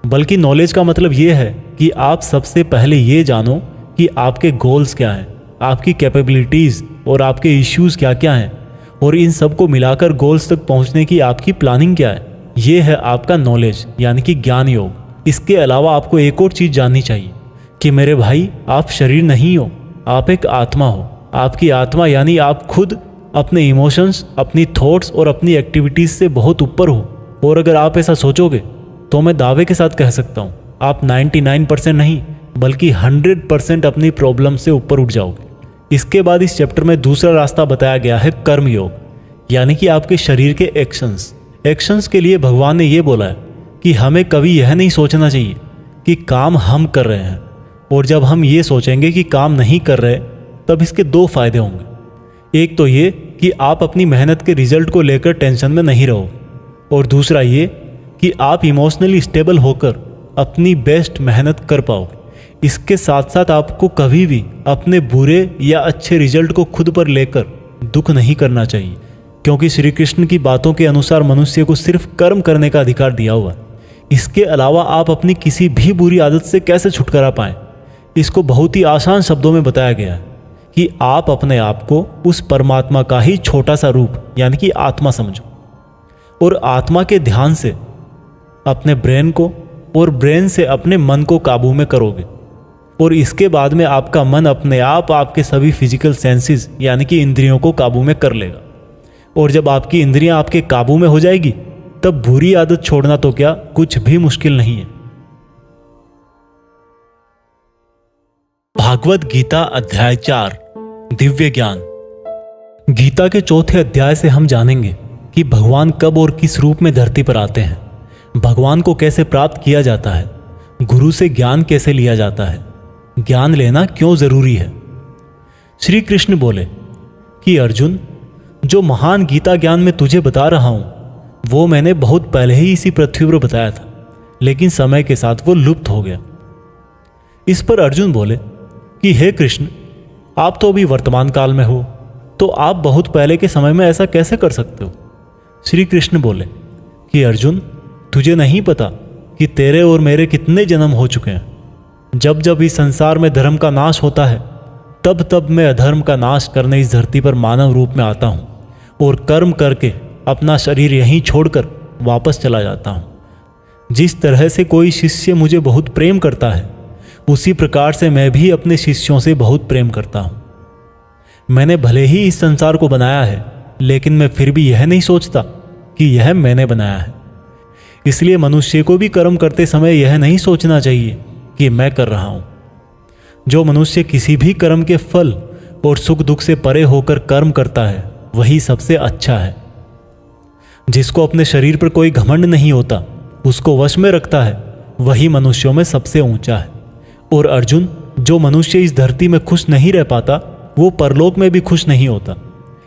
बल्कि नॉलेज का मतलब यह है कि आप सबसे पहले ये जानो कि आपके गोल्स क्या हैं, आपकी कैपेबिलिटीज़ और आपके इश्यूज़ क्या क्या हैं, और इन सब को मिलाकर गोल्स तक पहुंचने की आपकी प्लानिंग क्या है। ये है आपका नॉलेज यानी कि ज्ञान योग। इसके अलावा आपको एक और चीज़ जाननी चाहिए कि मेरे भाई, आप शरीर नहीं हो, आप एक आत्मा हो। आपकी आत्मा यानी आप खुद अपने इमोशंस, अपनी थॉट्स और अपनी एक्टिविटीज़ से बहुत ऊपर हो। और अगर आप ऐसा सोचोगे तो मैं दावे के साथ कह सकता हूँ, आप 99% नहीं बल्कि 100% अपनी प्रॉब्लम से ऊपर उठ जाओगे। इसके बाद इस चैप्टर में दूसरा रास्ता बताया गया है कर्म योग, यानी कि आपके शरीर के एक्शंस। एक्शंस के लिए भगवान ने ये बोला है कि हमें कभी यह नहीं सोचना चाहिए कि काम हम कर रहे हैं, और जब हम ये सोचेंगे कि काम नहीं कर रहे तब इसके दो फायदे होंगे। एक तो ये कि आप अपनी मेहनत के रिजल्ट को लेकर टेंशन में नहीं रहोगे, और दूसरा ये कि आप इमोशनली स्टेबल होकर अपनी बेस्ट मेहनत कर पाओगे। इसके साथ साथ आपको कभी भी अपने बुरे या अच्छे रिजल्ट को खुद पर लेकर दुख नहीं करना चाहिए, क्योंकि श्री कृष्ण की बातों के अनुसार मनुष्य को सिर्फ कर्म करने का अधिकार दिया हुआ। इसके अलावा आप अपनी किसी भी बुरी आदत से कैसे छुटकारा पाएं, इसको बहुत ही आसान शब्दों में बताया गया है कि आप अपने आप को उस परमात्मा का ही छोटा सा रूप यानी कि आत्मा समझो, और आत्मा के ध्यान से अपने ब्रेन को और ब्रेन से अपने मन को काबू में करोगे, और इसके बाद में आपका मन अपने आप आपके सभी फिजिकल सेंसेस यानी कि इंद्रियों को काबू में कर लेगा। और जब आपकी इंद्रियां आपके काबू में हो जाएगी तब बुरी आदत छोड़ना तो क्या कुछ भी मुश्किल नहीं है। भागवत गीता अध्याय 4 दिव्य ज्ञान। गीता के चौथे अध्याय से हम जानेंगे कि भगवान कब और किस रूप में धरती पर आते हैं, भगवान को कैसे प्राप्त किया जाता है, गुरु से ज्ञान कैसे लिया जाता है, ज्ञान लेना क्यों जरूरी है। श्री कृष्ण बोले कि अर्जुन, जो महान गीता ज्ञान मैं तुझे बता रहा हूं वो मैंने बहुत पहले ही इसी पृथ्वी पर बताया था, लेकिन समय के साथ वो लुप्त हो गया। इस पर अर्जुन बोले कि हे कृष्ण, आप तो अभी वर्तमान काल में हो, तो आप बहुत पहले के समय में ऐसा कैसे कर सकते हो। श्री कृष्ण बोले कि अर्जुन, तुझे नहीं पता कि तेरे और मेरे कितने जन्म हो चुके हैं। जब जब इस संसार में धर्म का नाश होता है तब तब मैं अधर्म का नाश करने इस धरती पर मानव रूप में आता हूँ और कर्म करके अपना शरीर यहीं छोड़कर वापस चला जाता हूँ। जिस तरह से कोई शिष्य मुझे बहुत प्रेम करता है उसी प्रकार से मैं भी अपने शिष्यों से बहुत प्रेम करता हूँ। मैंने भले ही इस संसार को बनाया है, लेकिन मैं फिर भी यह नहीं सोचता कि यह मैंने बनाया है। इसलिए मनुष्य को भी कर्म करते समय यह नहीं सोचना चाहिए कि मैं कर रहा हूं। जो मनुष्य किसी भी कर्म के फल और सुख दुख से परे होकर कर्म करता है वही सबसे अच्छा है। जिसको अपने शरीर पर कोई घमंड नहीं होता, उसको वश में रखता है, वही मनुष्यों में सबसे ऊंचा है। और अर्जुन, जो मनुष्य इस धरती में खुश नहीं रह पाता वो परलोक में भी खुश नहीं होता।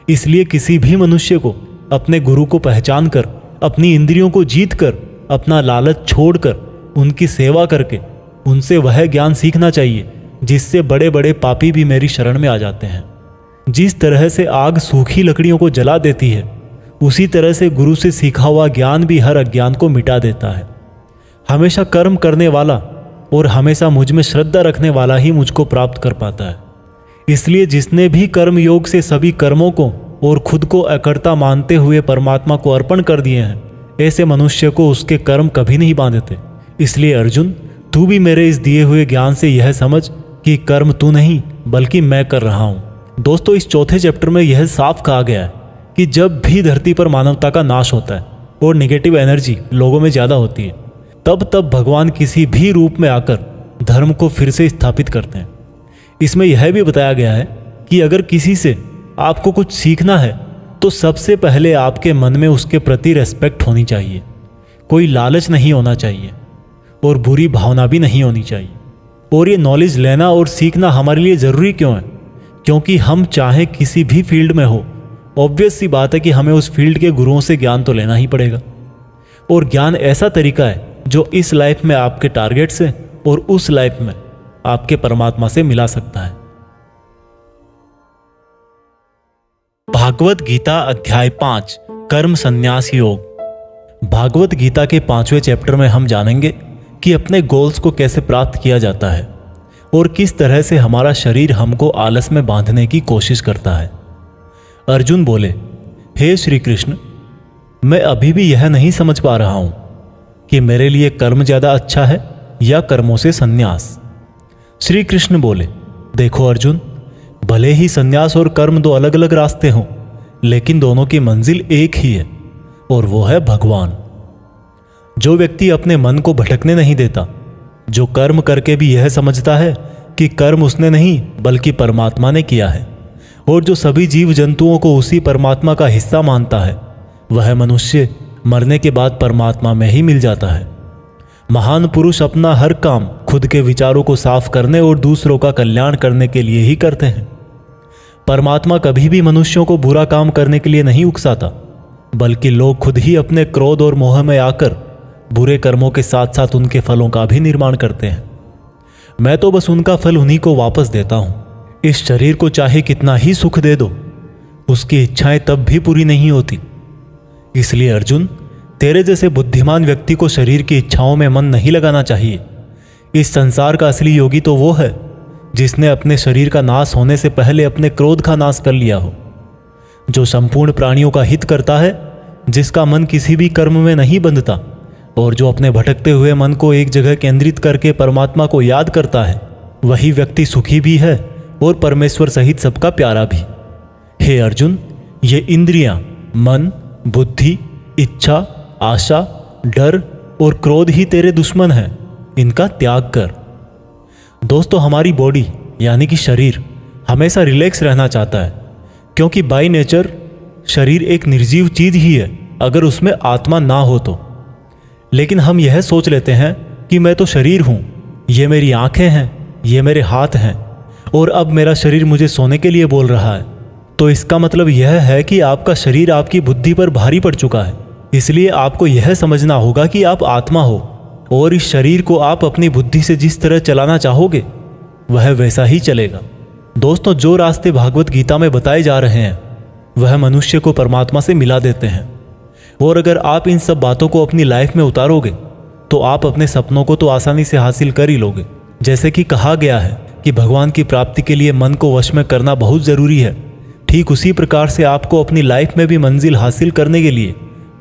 इसलिए किसी भी मनुष्य को अपने गुरु को पहचान कर, अपनी इंद्रियों को जीत कर, अपना लालच छोड़कर उनकी सेवा करके उनसे वह ज्ञान सीखना चाहिए जिससे बड़े बड़े पापी भी मेरी शरण में आ जाते हैं। जिस तरह से आग सूखी लकड़ियों को जला देती है, उसी तरह से गुरु से सीखा हुआ ज्ञान भी हर अज्ञान को मिटा देता है। हमेशा कर्म करने वाला और हमेशा मुझ में श्रद्धा रखने वाला ही मुझको प्राप्त कर पाता है। इसलिए जिसने भी कर्म योग से सभी कर्मों को और खुद को अकर्ता मानते हुए परमात्मा को अर्पण कर दिए हैं, ऐसे मनुष्य को उसके कर्म कभी नहीं बांधते। इसलिए अर्जुन, तू भी मेरे इस दिए हुए ज्ञान से यह समझ कि कर्म तू नहीं बल्कि मैं कर रहा हूं। दोस्तों, इस चौथे चैप्टर में यह साफ कहा गया है कि जब भी धरती पर मानवता का नाश होता है और नेगेटिव एनर्जी लोगों में ज़्यादा होती है, तब तब भगवान किसी भी रूप में आकर धर्म को फिर से स्थापित करते हैं। इसमें यह भी बताया गया है कि अगर किसी से आपको कुछ सीखना है तो सबसे पहले आपके मन में उसके प्रति रेस्पेक्ट होनी चाहिए, कोई लालच नहीं होना चाहिए और बुरी भावना भी नहीं होनी चाहिए। और ये नॉलेज लेना और सीखना हमारे लिए ज़रूरी क्यों है? क्योंकि हम चाहे किसी भी फील्ड में हो, ऑब्वियस सी बात है कि हमें उस फील्ड के गुरुओं से ज्ञान तो लेना ही पड़ेगा। और ज्ञान ऐसा तरीका है जो इस लाइफ में आपके टारगेट से और उस लाइफ में आपके परमात्मा से मिला सकता है। भागवत गीता अध्याय 5 कर्म संन्यास योग। भागवत गीता के 5वें चैप्टर में हम जानेंगे कि अपने गोल्स को कैसे प्राप्त किया जाता है और किस तरह से हमारा शरीर हमको आलस में बांधने की कोशिश करता है। अर्जुन बोले, हे श्री कृष्ण, मैं अभी भी यह नहीं समझ पा रहा हूं कि मेरे लिए कर्म ज्यादा अच्छा है या कर्मों से संन्यास। श्री कृष्ण बोले, देखो अर्जुन, भले ही संन्यास और कर्म दो अलग अलग रास्ते हों, लेकिन दोनों की मंजिल एक ही है और वो है भगवान। जो व्यक्ति अपने मन को भटकने नहीं देता, जो कर्म करके भी यह समझता है कि कर्म उसने नहीं बल्कि परमात्मा ने किया है, और जो सभी जीव जंतुओं को उसी परमात्मा का हिस्सा मानता है, वह मनुष्य मरने के बाद परमात्मा में ही मिल जाता है। महान पुरुष अपना हर काम खुद के विचारों को साफ करने और दूसरों का कल्याण करने के लिए ही करते हैं। परमात्मा कभी भी मनुष्यों को बुरा काम करने के लिए नहीं उकसाता, बल्कि लोग खुद ही अपने क्रोध और मोह में आकर बुरे कर्मों के साथ साथ उनके फलों का भी निर्माण करते हैं। मैं तो बस उनका फल उन्हीं को वापस देता हूं। इस शरीर को चाहे कितना ही सुख दे दो, उसकी इच्छाएं तब भी पूरी नहीं होती। इसलिए अर्जुन, तेरे जैसे बुद्धिमान व्यक्ति को शरीर की इच्छाओं में मन नहीं लगाना चाहिए। इस संसार का असली योगी तो वो है जिसने अपने शरीर का नाश होने से पहले अपने क्रोध का नाश कर लिया हो, जो संपूर्ण प्राणियों का हित करता है, जिसका मन किसी भी कर्म में नहीं बंधता और जो अपने भटकते हुए मन को एक जगह केंद्रित करके परमात्मा को याद करता है, वही व्यक्ति सुखी भी है और परमेश्वर सहित सबका प्यारा भी। हे अर्जुन, ये इंद्रियां, मन, बुद्धि, इच्छा, आशा, डर और क्रोध ही तेरे दुश्मन हैं। इनका त्याग कर। दोस्तों, हमारी बॉडी यानी कि शरीर हमेशा रिलैक्स रहना चाहता है, क्योंकि बाय नेचर शरीर एक निर्जीव चीज ही है अगर उसमें आत्मा ना हो तो। लेकिन हम यह सोच लेते हैं कि मैं तो शरीर हूं, ये मेरी आंखें हैं, ये मेरे हाथ हैं और अब मेरा शरीर मुझे सोने के लिए बोल रहा है। तो इसका मतलब यह है कि आपका शरीर आपकी बुद्धि पर भारी पड़ चुका है। इसलिए आपको यह समझना होगा कि आप आत्मा हो और इस शरीर को आप अपनी बुद्धि से जिस तरह चलाना चाहोगे वह वैसा ही चलेगा। दोस्तों, जो रास्ते भागवत गीता में बताए जा रहे हैं वह मनुष्य को परमात्मा से मिला देते हैं। और अगर आप इन सब बातों को अपनी लाइफ में उतारोगे तो आप अपने सपनों को तो आसानी से हासिल कर ही लोगे। जैसे कि कहा गया है कि भगवान की प्राप्ति के लिए मन को वश में करना बहुत ज़रूरी है, ठीक उसी प्रकार से आपको अपनी लाइफ में भी मंजिल हासिल करने के लिए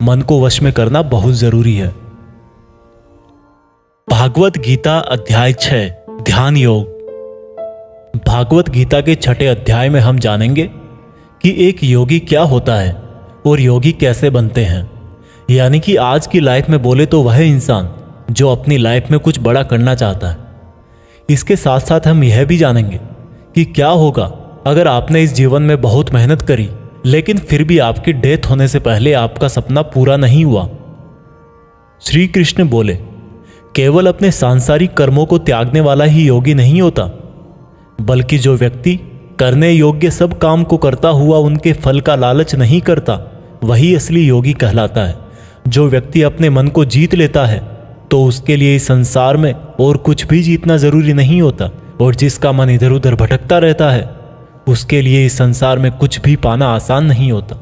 मन को वश में करना बहुत जरूरी है। भागवत गीता अध्याय 6 ध्यान योग। भागवत गीता के 6ठे अध्याय में हम जानेंगे कि एक योगी क्या होता है और योगी कैसे बनते हैं। यानी कि आज की लाइफ में बोले तो वह इंसान जो अपनी लाइफ में कुछ बड़ा करना चाहता है। इसके साथ साथ हम यह भी जानेंगे कि क्या होगा अगर आपने इस जीवन में बहुत मेहनत करी लेकिन फिर भी आपकी डेथ होने से पहले आपका सपना पूरा नहीं हुआ। श्री कृष्ण बोले, केवल अपने सांसारिक कर्मों को त्यागने वाला ही योगी नहीं होता, बल्कि जो व्यक्ति करने योग्य सब काम को करता हुआ उनके फल का लालच नहीं करता, वही असली योगी कहलाता है। जो व्यक्ति अपने मन को जीत लेता है तो उसके लिए इस संसार में और कुछ भी जीतना जरूरी नहीं होता, और जिसका मन इधर उधर भटकता रहता है उसके लिए इस संसार में कुछ भी पाना आसान नहीं होता,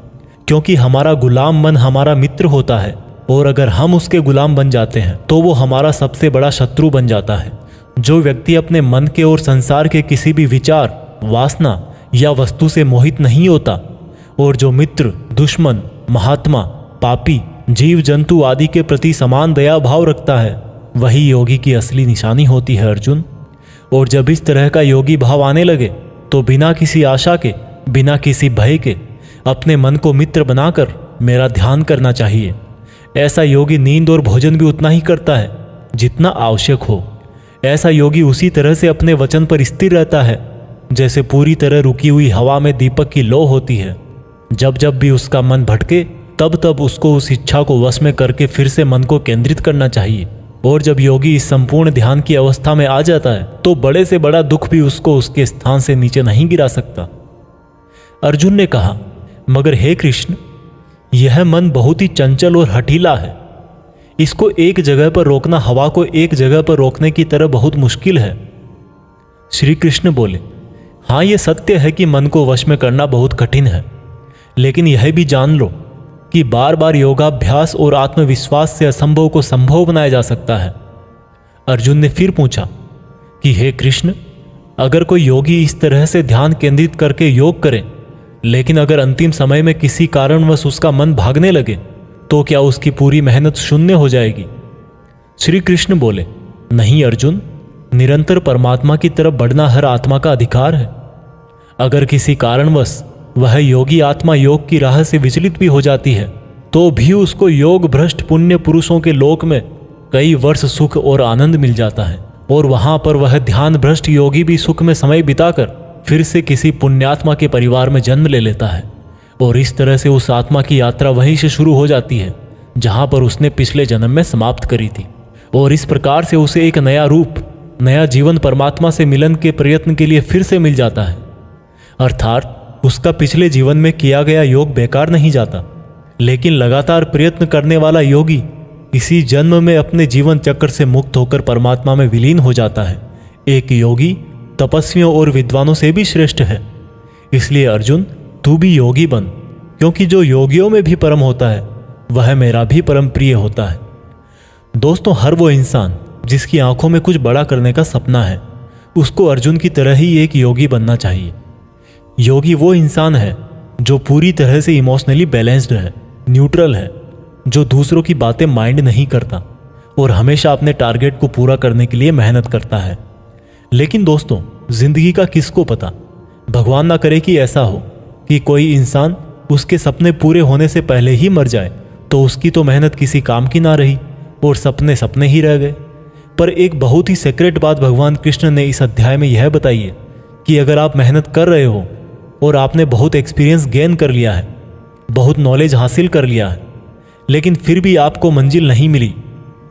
क्योंकि हमारा गुलाम मन हमारा मित्र होता है और अगर हम उसके गुलाम बन जाते हैं तो वो हमारा सबसे बड़ा शत्रु बन जाता है। जो व्यक्ति अपने मन के और संसार के किसी भी विचार, वासना या वस्तु से मोहित नहीं होता और जो मित्र, दुश्मन, महात्मा, पापी, जीव जंतु आदि के प्रति समान दया भाव रखता है, वही योगी की असली निशानी होती है अर्जुन। और जब इस तरह का योगी भाव आने लगे तो बिना किसी आशा के, बिना किसी भय के अपने मन को मित्र बनाकर मेरा ध्यान करना चाहिए। ऐसा योगी नींद और भोजन भी उतना ही करता है जितना आवश्यक हो। ऐसा योगी उसी तरह से अपने वचन पर स्थिर रहता है जैसे पूरी तरह रुकी हुई हवा में दीपक की लौ होती है। जब जब भी उसका मन भटके तब तब उसको उस इच्छा को वश में करके फिर से मन को केंद्रित करना चाहिए। और जब योगी इस संपूर्ण ध्यान की अवस्था में आ जाता है तो बड़े से बड़ा दुख भी उसको उसके स्थान से नीचे नहीं गिरा सकता। अर्जुन ने कहा, मगर हे कृष्ण, यह मन बहुत ही चंचल और हठीला है। इसको एक जगह पर रोकना हवा को एक जगह पर रोकने की तरह बहुत मुश्किल है। श्री कृष्ण बोले, हाँ, यह सत्य है कि मन को वश में करना बहुत कठिन है, लेकिन यह भी जान लो कि बार बार योगाभ्यास और आत्मविश्वास से असंभव को संभव बनाया जा सकता है। अर्जुन ने फिर पूछा कि हे कृष्ण, अगर कोई योगी इस तरह से ध्यान केंद्रित करके योग करे, लेकिन अगर अंतिम समय में किसी कारणवश उसका मन भागने लगे तो क्या उसकी पूरी मेहनत शून्य हो जाएगी? श्री कृष्ण बोले, नहीं अर्जुन, निरंतर परमात्मा की तरफ बढ़ना हर आत्मा का अधिकार है। अगर किसी कारणवश वह योगी आत्मा योग की राह से विचलित भी हो जाती है तो भी उसको योग भ्रष्ट पुण्य पुरुषों के लोक में कई वर्ष सुख और आनंद मिल जाता है, और वहां पर वह ध्यान भ्रष्ट योगी भी सुख में समय बिताकर फिर से किसी पुण्यात्मा के परिवार में जन्म ले लेता है। और इस तरह से उस आत्मा की यात्रा वहीं से शुरू हो जाती है जहां पर उसने पिछले जन्म में समाप्त करी थी, और इस प्रकार से उसे एक नया रूप, नया जीवन परमात्मा से मिलन के प्रयत्न के लिए फिर से मिल जाता है। अर्थात उसका पिछले जीवन में किया गया योग बेकार नहीं जाता, लेकिन लगातार प्रयत्न करने वाला योगी इसी जन्म में अपने जीवन चक्र से मुक्त होकर परमात्मा में विलीन हो जाता है। एक योगी तपस्वियों और विद्वानों से भी श्रेष्ठ है। इसलिए अर्जुन, तू भी योगी बन, क्योंकि जो योगियों में भी परम होता है वह मेरा भी परम प्रिय होता है। दोस्तों, हर वो इंसान जिसकी आंखों में कुछ बड़ा करने का सपना है, उसको अर्जुन की तरह ही एक योगी बनना चाहिए। योगी वो इंसान है जो पूरी तरह से इमोशनली बैलेंस्ड है, न्यूट्रल है, जो दूसरों की बातें माइंड नहीं करता और हमेशा अपने टारगेट को पूरा करने के लिए मेहनत करता है। लेकिन दोस्तों, जिंदगी का किसको पता, भगवान ना करे कि ऐसा हो कि कोई इंसान उसके सपने पूरे होने से पहले ही मर जाए, तो उसकी तो मेहनत किसी काम की ना रही और सपने सपने ही रह गए। पर एक बहुत ही सीक्रेट बात भगवान कृष्ण ने इस अध्याय में यह बताई है कि अगर आप मेहनत कर रहे हो और आपने बहुत एक्सपीरियंस गेन कर लिया है, बहुत नॉलेज हासिल कर लिया है, लेकिन फिर भी आपको मंजिल नहीं मिली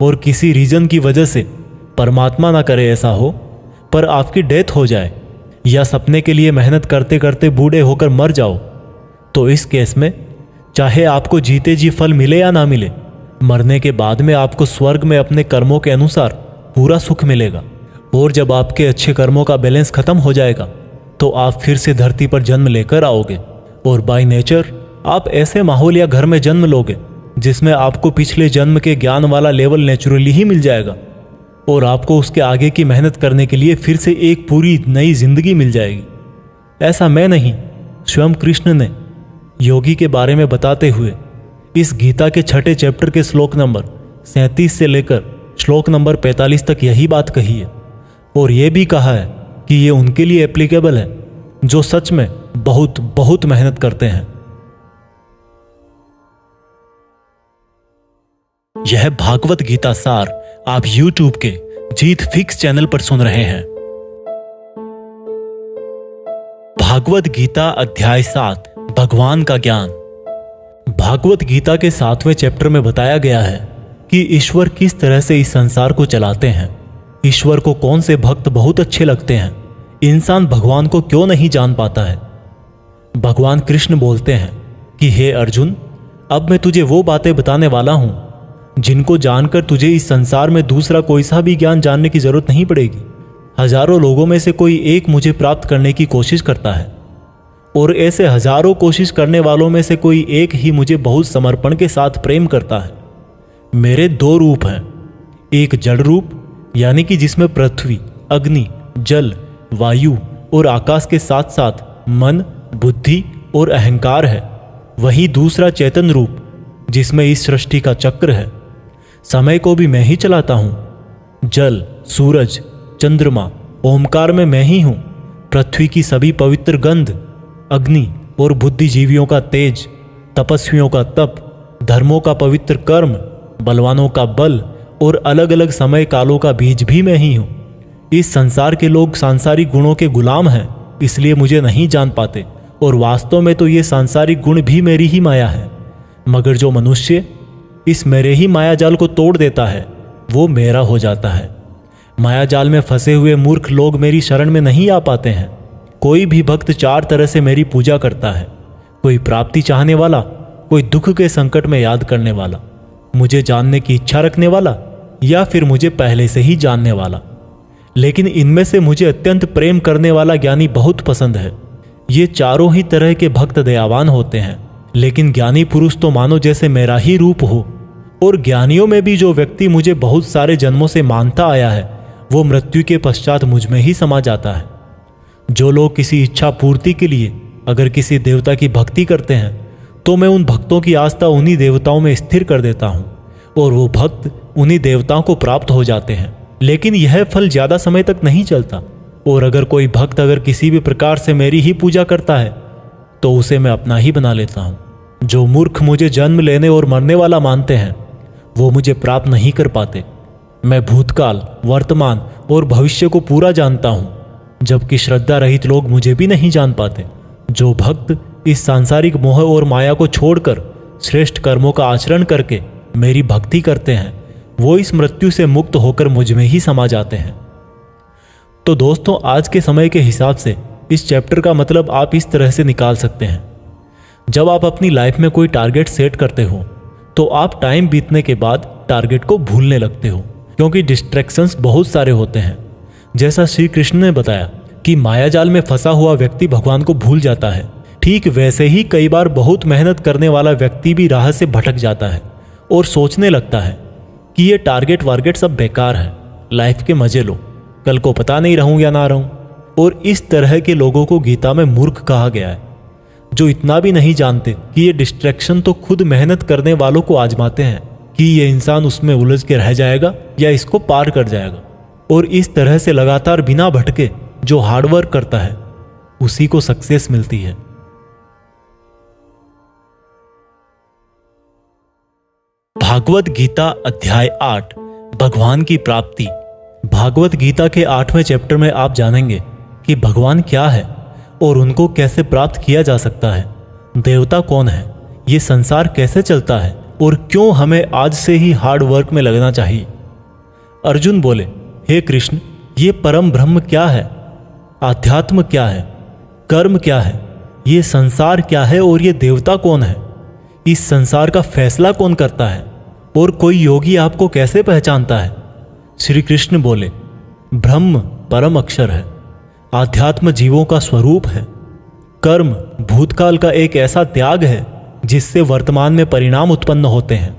और किसी रीजन की वजह से, परमात्मा ना करे ऐसा हो, पर आपकी डेथ हो जाए या सपने के लिए मेहनत करते करते बूढ़े होकर मर जाओ, तो इस केस में चाहे आपको जीते जी फल मिले या ना मिले, मरने के बाद में आपको स्वर्ग में अपने कर्मों के अनुसार पूरा सुख मिलेगा। और जब आपके अच्छे कर्मों का बैलेंस खत्म हो जाएगा तो आप फिर से धरती पर जन्म लेकर आओगे और बाय नेचर आप ऐसे माहौल या घर में जन्म लोगे जिसमें आपको पिछले जन्म के ज्ञान वाला लेवल नेचुरली ही मिल जाएगा और आपको उसके आगे की मेहनत करने के लिए फिर से एक पूरी नई जिंदगी मिल जाएगी। ऐसा मैं नहीं, स्वयं कृष्ण ने योगी के बारे में बताते हुए इस गीता के 6 चैप्टर के श्लोक नंबर 37 से लेकर श्लोक नंबर 45 तक यही बात कही है और यह भी कहा है कि ये उनके लिए एप्लीकेबल है जो सच में बहुत बहुत मेहनत करते हैं। यह भागवत गीता सार आप YouTube के जीत फिक्स चैनल पर सुन रहे हैं। भागवत गीता अध्याय 7 भगवान का ज्ञान। भागवत गीता के 7वें चैप्टर में बताया गया है कि ईश्वर किस तरह से इस संसार को चलाते हैं, ईश्वर को कौन से भक्त बहुत अच्छे लगते हैं, इंसान भगवान को क्यों नहीं जान पाता है। भगवान कृष्ण बोलते हैं कि हे अर्जुन, अब मैं तुझे वो बातें बताने वाला हूं जिनको जानकर तुझे इस संसार में दूसरा कोई सा भी ज्ञान जानने की जरूरत नहीं पड़ेगी। हजारों लोगों में से कोई एक मुझे प्राप्त करने की कोशिश करता है और ऐसे हजारों कोशिश करने वालों में से कोई एक ही मुझे बहुत समर्पण के साथ प्रेम करता है। मेरे 2 रूप हैं, एक जड़ रूप यानी कि जिसमें पृथ्वी, अग्नि, जल, वायु और आकाश के साथ साथ मन, बुद्धि और अहंकार है। वही दूसरा चेतन रूप जिसमें इस सृष्टि का चक्र है। समय को भी मैं ही चलाता हूं। जल, सूरज, चंद्रमा, ओमकार में मैं ही हूं। पृथ्वी की सभी पवित्र गंध, अग्नि और बुद्धिजीवियों का तेज, तपस्वियों का तप, धर्मों का पवित्र कर्म, बलवानों का बल और अलग अलग समय कालों का बीज भी मैं ही हूं। इस संसार के लोग सांसारिक गुणों के गुलाम हैं, इसलिए मुझे नहीं जान पाते और वास्तव में तो ये सांसारिक गुण भी मेरी ही माया है। मगर जो मनुष्य इस मेरे ही माया जाल को तोड़ देता है वो मेरा हो जाता है। माया जाल में फंसे हुए मूर्ख लोग मेरी शरण में नहीं आ पाते हैं। कोई भी भक्त 4 तरह से मेरी पूजा करता है, कोई प्राप्ति चाहने वाला, कोई दुख के संकट में याद करने वाला, मुझे जानने की इच्छा रखने वाला या फिर मुझे पहले से ही जानने वाला। लेकिन इनमें से मुझे अत्यंत प्रेम करने वाला ज्ञानी बहुत पसंद है। ये चारों ही तरह के भक्त दयावान होते हैं, लेकिन ज्ञानी पुरुष तो मानो जैसे मेरा ही रूप हो। और ज्ञानियों में भी जो व्यक्ति मुझे बहुत सारे जन्मों से मानता आया है वो मृत्यु के पश्चात मुझ में ही समा जाता है। जो लोग किसी इच्छा पूर्ति के लिए अगर किसी देवता की भक्ति करते हैं तो मैं उन भक्तों की आस्था उन्हीं देवताओं में स्थिर कर देता हूँ और वो भक्त उन्हीं देवताओं को प्राप्त हो जाते हैं। लेकिन यह फल ज्यादा समय तक नहीं चलता और अगर कोई भक्त अगर किसी भी प्रकार से मेरी ही पूजा करता है तो उसे मैं अपना ही बना लेता हूँ। जो मूर्ख मुझे जन्म लेने और मरने वाला मानते हैं वो मुझे प्राप्त नहीं कर पाते। मैं भूतकाल, वर्तमान और भविष्य को पूरा जानता हूँ, जबकि श्रद्धा रहित लोग मुझे भी नहीं जान पाते। जो भक्त इस सांसारिक मोह और माया को छोड़कर श्रेष्ठ कर्मों का आचरण करके मेरी भक्ति करते हैं वो इस मृत्यु से मुक्त होकर मुझ में ही समा जाते हैं। तो दोस्तों, आज के समय के हिसाब से इस चैप्टर का मतलब आप इस तरह से निकाल सकते हैं। जब आप अपनी लाइफ में कोई टारगेट सेट करते हो तो आप टाइम बीतने के बाद टारगेट को भूलने लगते हो, क्योंकि डिस्ट्रैक्शंस बहुत सारे होते हैं। जैसा श्री कृष्ण ने बताया कि मायाजाल में फंसा हुआ व्यक्ति भगवान को भूल जाता है, ठीक वैसे ही कई बार बहुत मेहनत करने वाला व्यक्ति भी राह से भटक जाता है और सोचने लगता है कि ये टारगेट वारगेट सब बेकार है, लाइफ के मजे लो, कल को पता नहीं रहूं या ना रहूं। और इस तरह के लोगों को गीता में मूर्ख कहा गया है, जो इतना भी नहीं जानते कि ये डिस्ट्रैक्शन तो खुद मेहनत करने वालों को आजमाते हैं कि ये इंसान उसमें उलझ के रह जाएगा या इसको पार कर जाएगा। और इस तरह से लगातार बिना भटके जो हार्डवर्क करता है उसी को सक्सेस मिलती है। भागवत गीता अध्याय 8 भगवान की प्राप्ति। भागवत गीता के 8वें चैप्टर में आप जानेंगे कि भगवान क्या है और उनको कैसे प्राप्त किया जा सकता है, देवता कौन है, ये संसार कैसे चलता है और क्यों हमें आज से ही हार्ड वर्क में लगना चाहिए। अर्जुन बोले, हे कृष्ण, ये परम ब्रह्म क्या है, आध्यात्म क्या है, कर्म क्या है, ये संसार क्या है और ये देवता कौन है, इस संसार का फैसला कौन करता है और कोई योगी आपको कैसे पहचानता है। श्री कृष्ण बोले, ब्रह्म परम अक्षर है, आध्यात्म जीवों का स्वरूप है, कर्म भूतकाल का एक ऐसा त्याग है जिससे वर्तमान में परिणाम उत्पन्न होते हैं,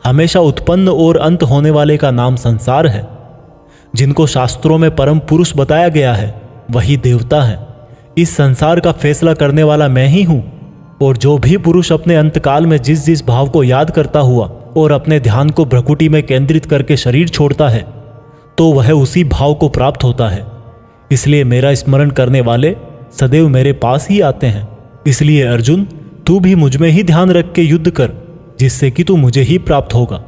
हमेशा उत्पन्न और अंत होने वाले का नाम संसार है, जिनको शास्त्रों में परम पुरुष बताया गया है वही देवता है, इस संसार का फैसला करने वाला मैं ही हूं। और जो भी पुरुष अपने अंतकाल में जिस जिस भाव को याद करता हुआ और अपने ध्यान को भ्रकुटी में केंद्रित करके शरीर छोड़ता है तो वह उसी भाव को प्राप्त होता है। इसलिए मेरा स्मरण करने वाले सदैव मेरे पास ही आते हैं। इसलिए अर्जुन, तू भी मुझ में ही ध्यान रख के युद्ध कर, जिससे कि तू मुझे ही प्राप्त होगा।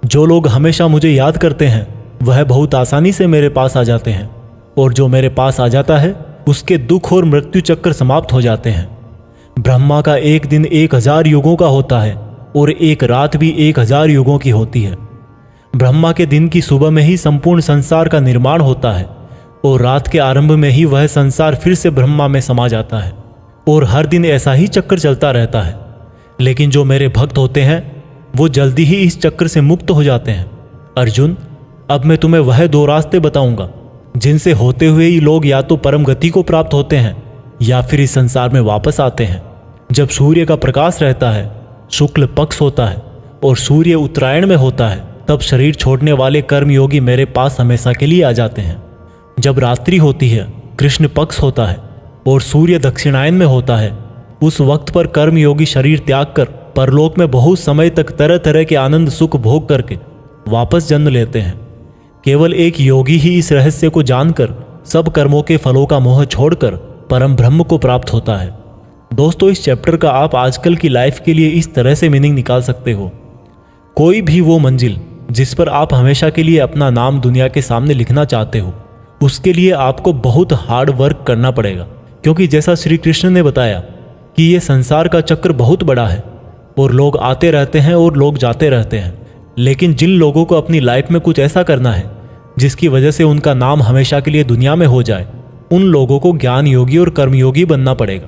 जो लोग हमेशा मुझे याद करते हैं वह बहुत आसानी से मेरे पास आ जाते हैं, और जो मेरे पास आ जाता है उसके दुख और मृत्यु चक्र समाप्त हो जाते हैं। ब्रह्मा का एक दिन 1000 युगों का होता है और एक रात भी 1000 युगों की होती है। ब्रह्मा के दिन की सुबह में ही संपूर्ण संसार का निर्माण होता है और रात के आरंभ में ही वह संसार फिर से ब्रह्मा में समा जाता है, और हर दिन ऐसा ही चक्र चलता रहता है। लेकिन जो मेरे भक्त होते हैं वो जल्दी ही इस चक्र से मुक्त हो जाते हैं। अर्जुन, अब मैं तुम्हें वह 2 रास्ते बताऊंगा जिनसे होते हुए ही लोग या तो परम गति को प्राप्त होते हैं या फिर इस संसार में वापस आते हैं। जब सूर्य का प्रकाश रहता है, शुक्ल पक्ष होता है और सूर्य उत्तरायण में होता है, तब शरीर छोड़ने वाले कर्मयोगी मेरे पास हमेशा के लिए आ जाते हैं। जब रात्रि होती है, कृष्ण पक्ष होता है और सूर्य दक्षिणायन में होता है, उस वक्त पर कर्मयोगी शरीर त्याग कर परलोक में बहुत समय तक तरह तरह के आनंद सुख भोग करके वापस जन्म लेते हैं। केवल एक योगी ही इस रहस्य को जानकर सब कर्मों के फलों का मोह छोड़कर परम ब्रह्म को प्राप्त होता है। दोस्तों, इस चैप्टर का आप आजकल की लाइफ के लिए इस तरह से मीनिंग निकाल सकते हो, कोई भी वो मंजिल जिस पर आप हमेशा के लिए अपना नाम दुनिया के सामने लिखना चाहते हो, उसके लिए आपको बहुत हार्ड वर्क करना पड़ेगा। क्योंकि जैसा श्री कृष्ण ने बताया कि ये संसार का चक्र बहुत बड़ा है और लोग आते रहते हैं और लोग जाते रहते हैं, लेकिन जिन लोगों को अपनी लाइफ में कुछ ऐसा करना है जिसकी वजह से उनका नाम हमेशा के लिए दुनिया में हो जाए, उन लोगों को ज्ञान योगी और कर्मयोगी बनना पड़ेगा।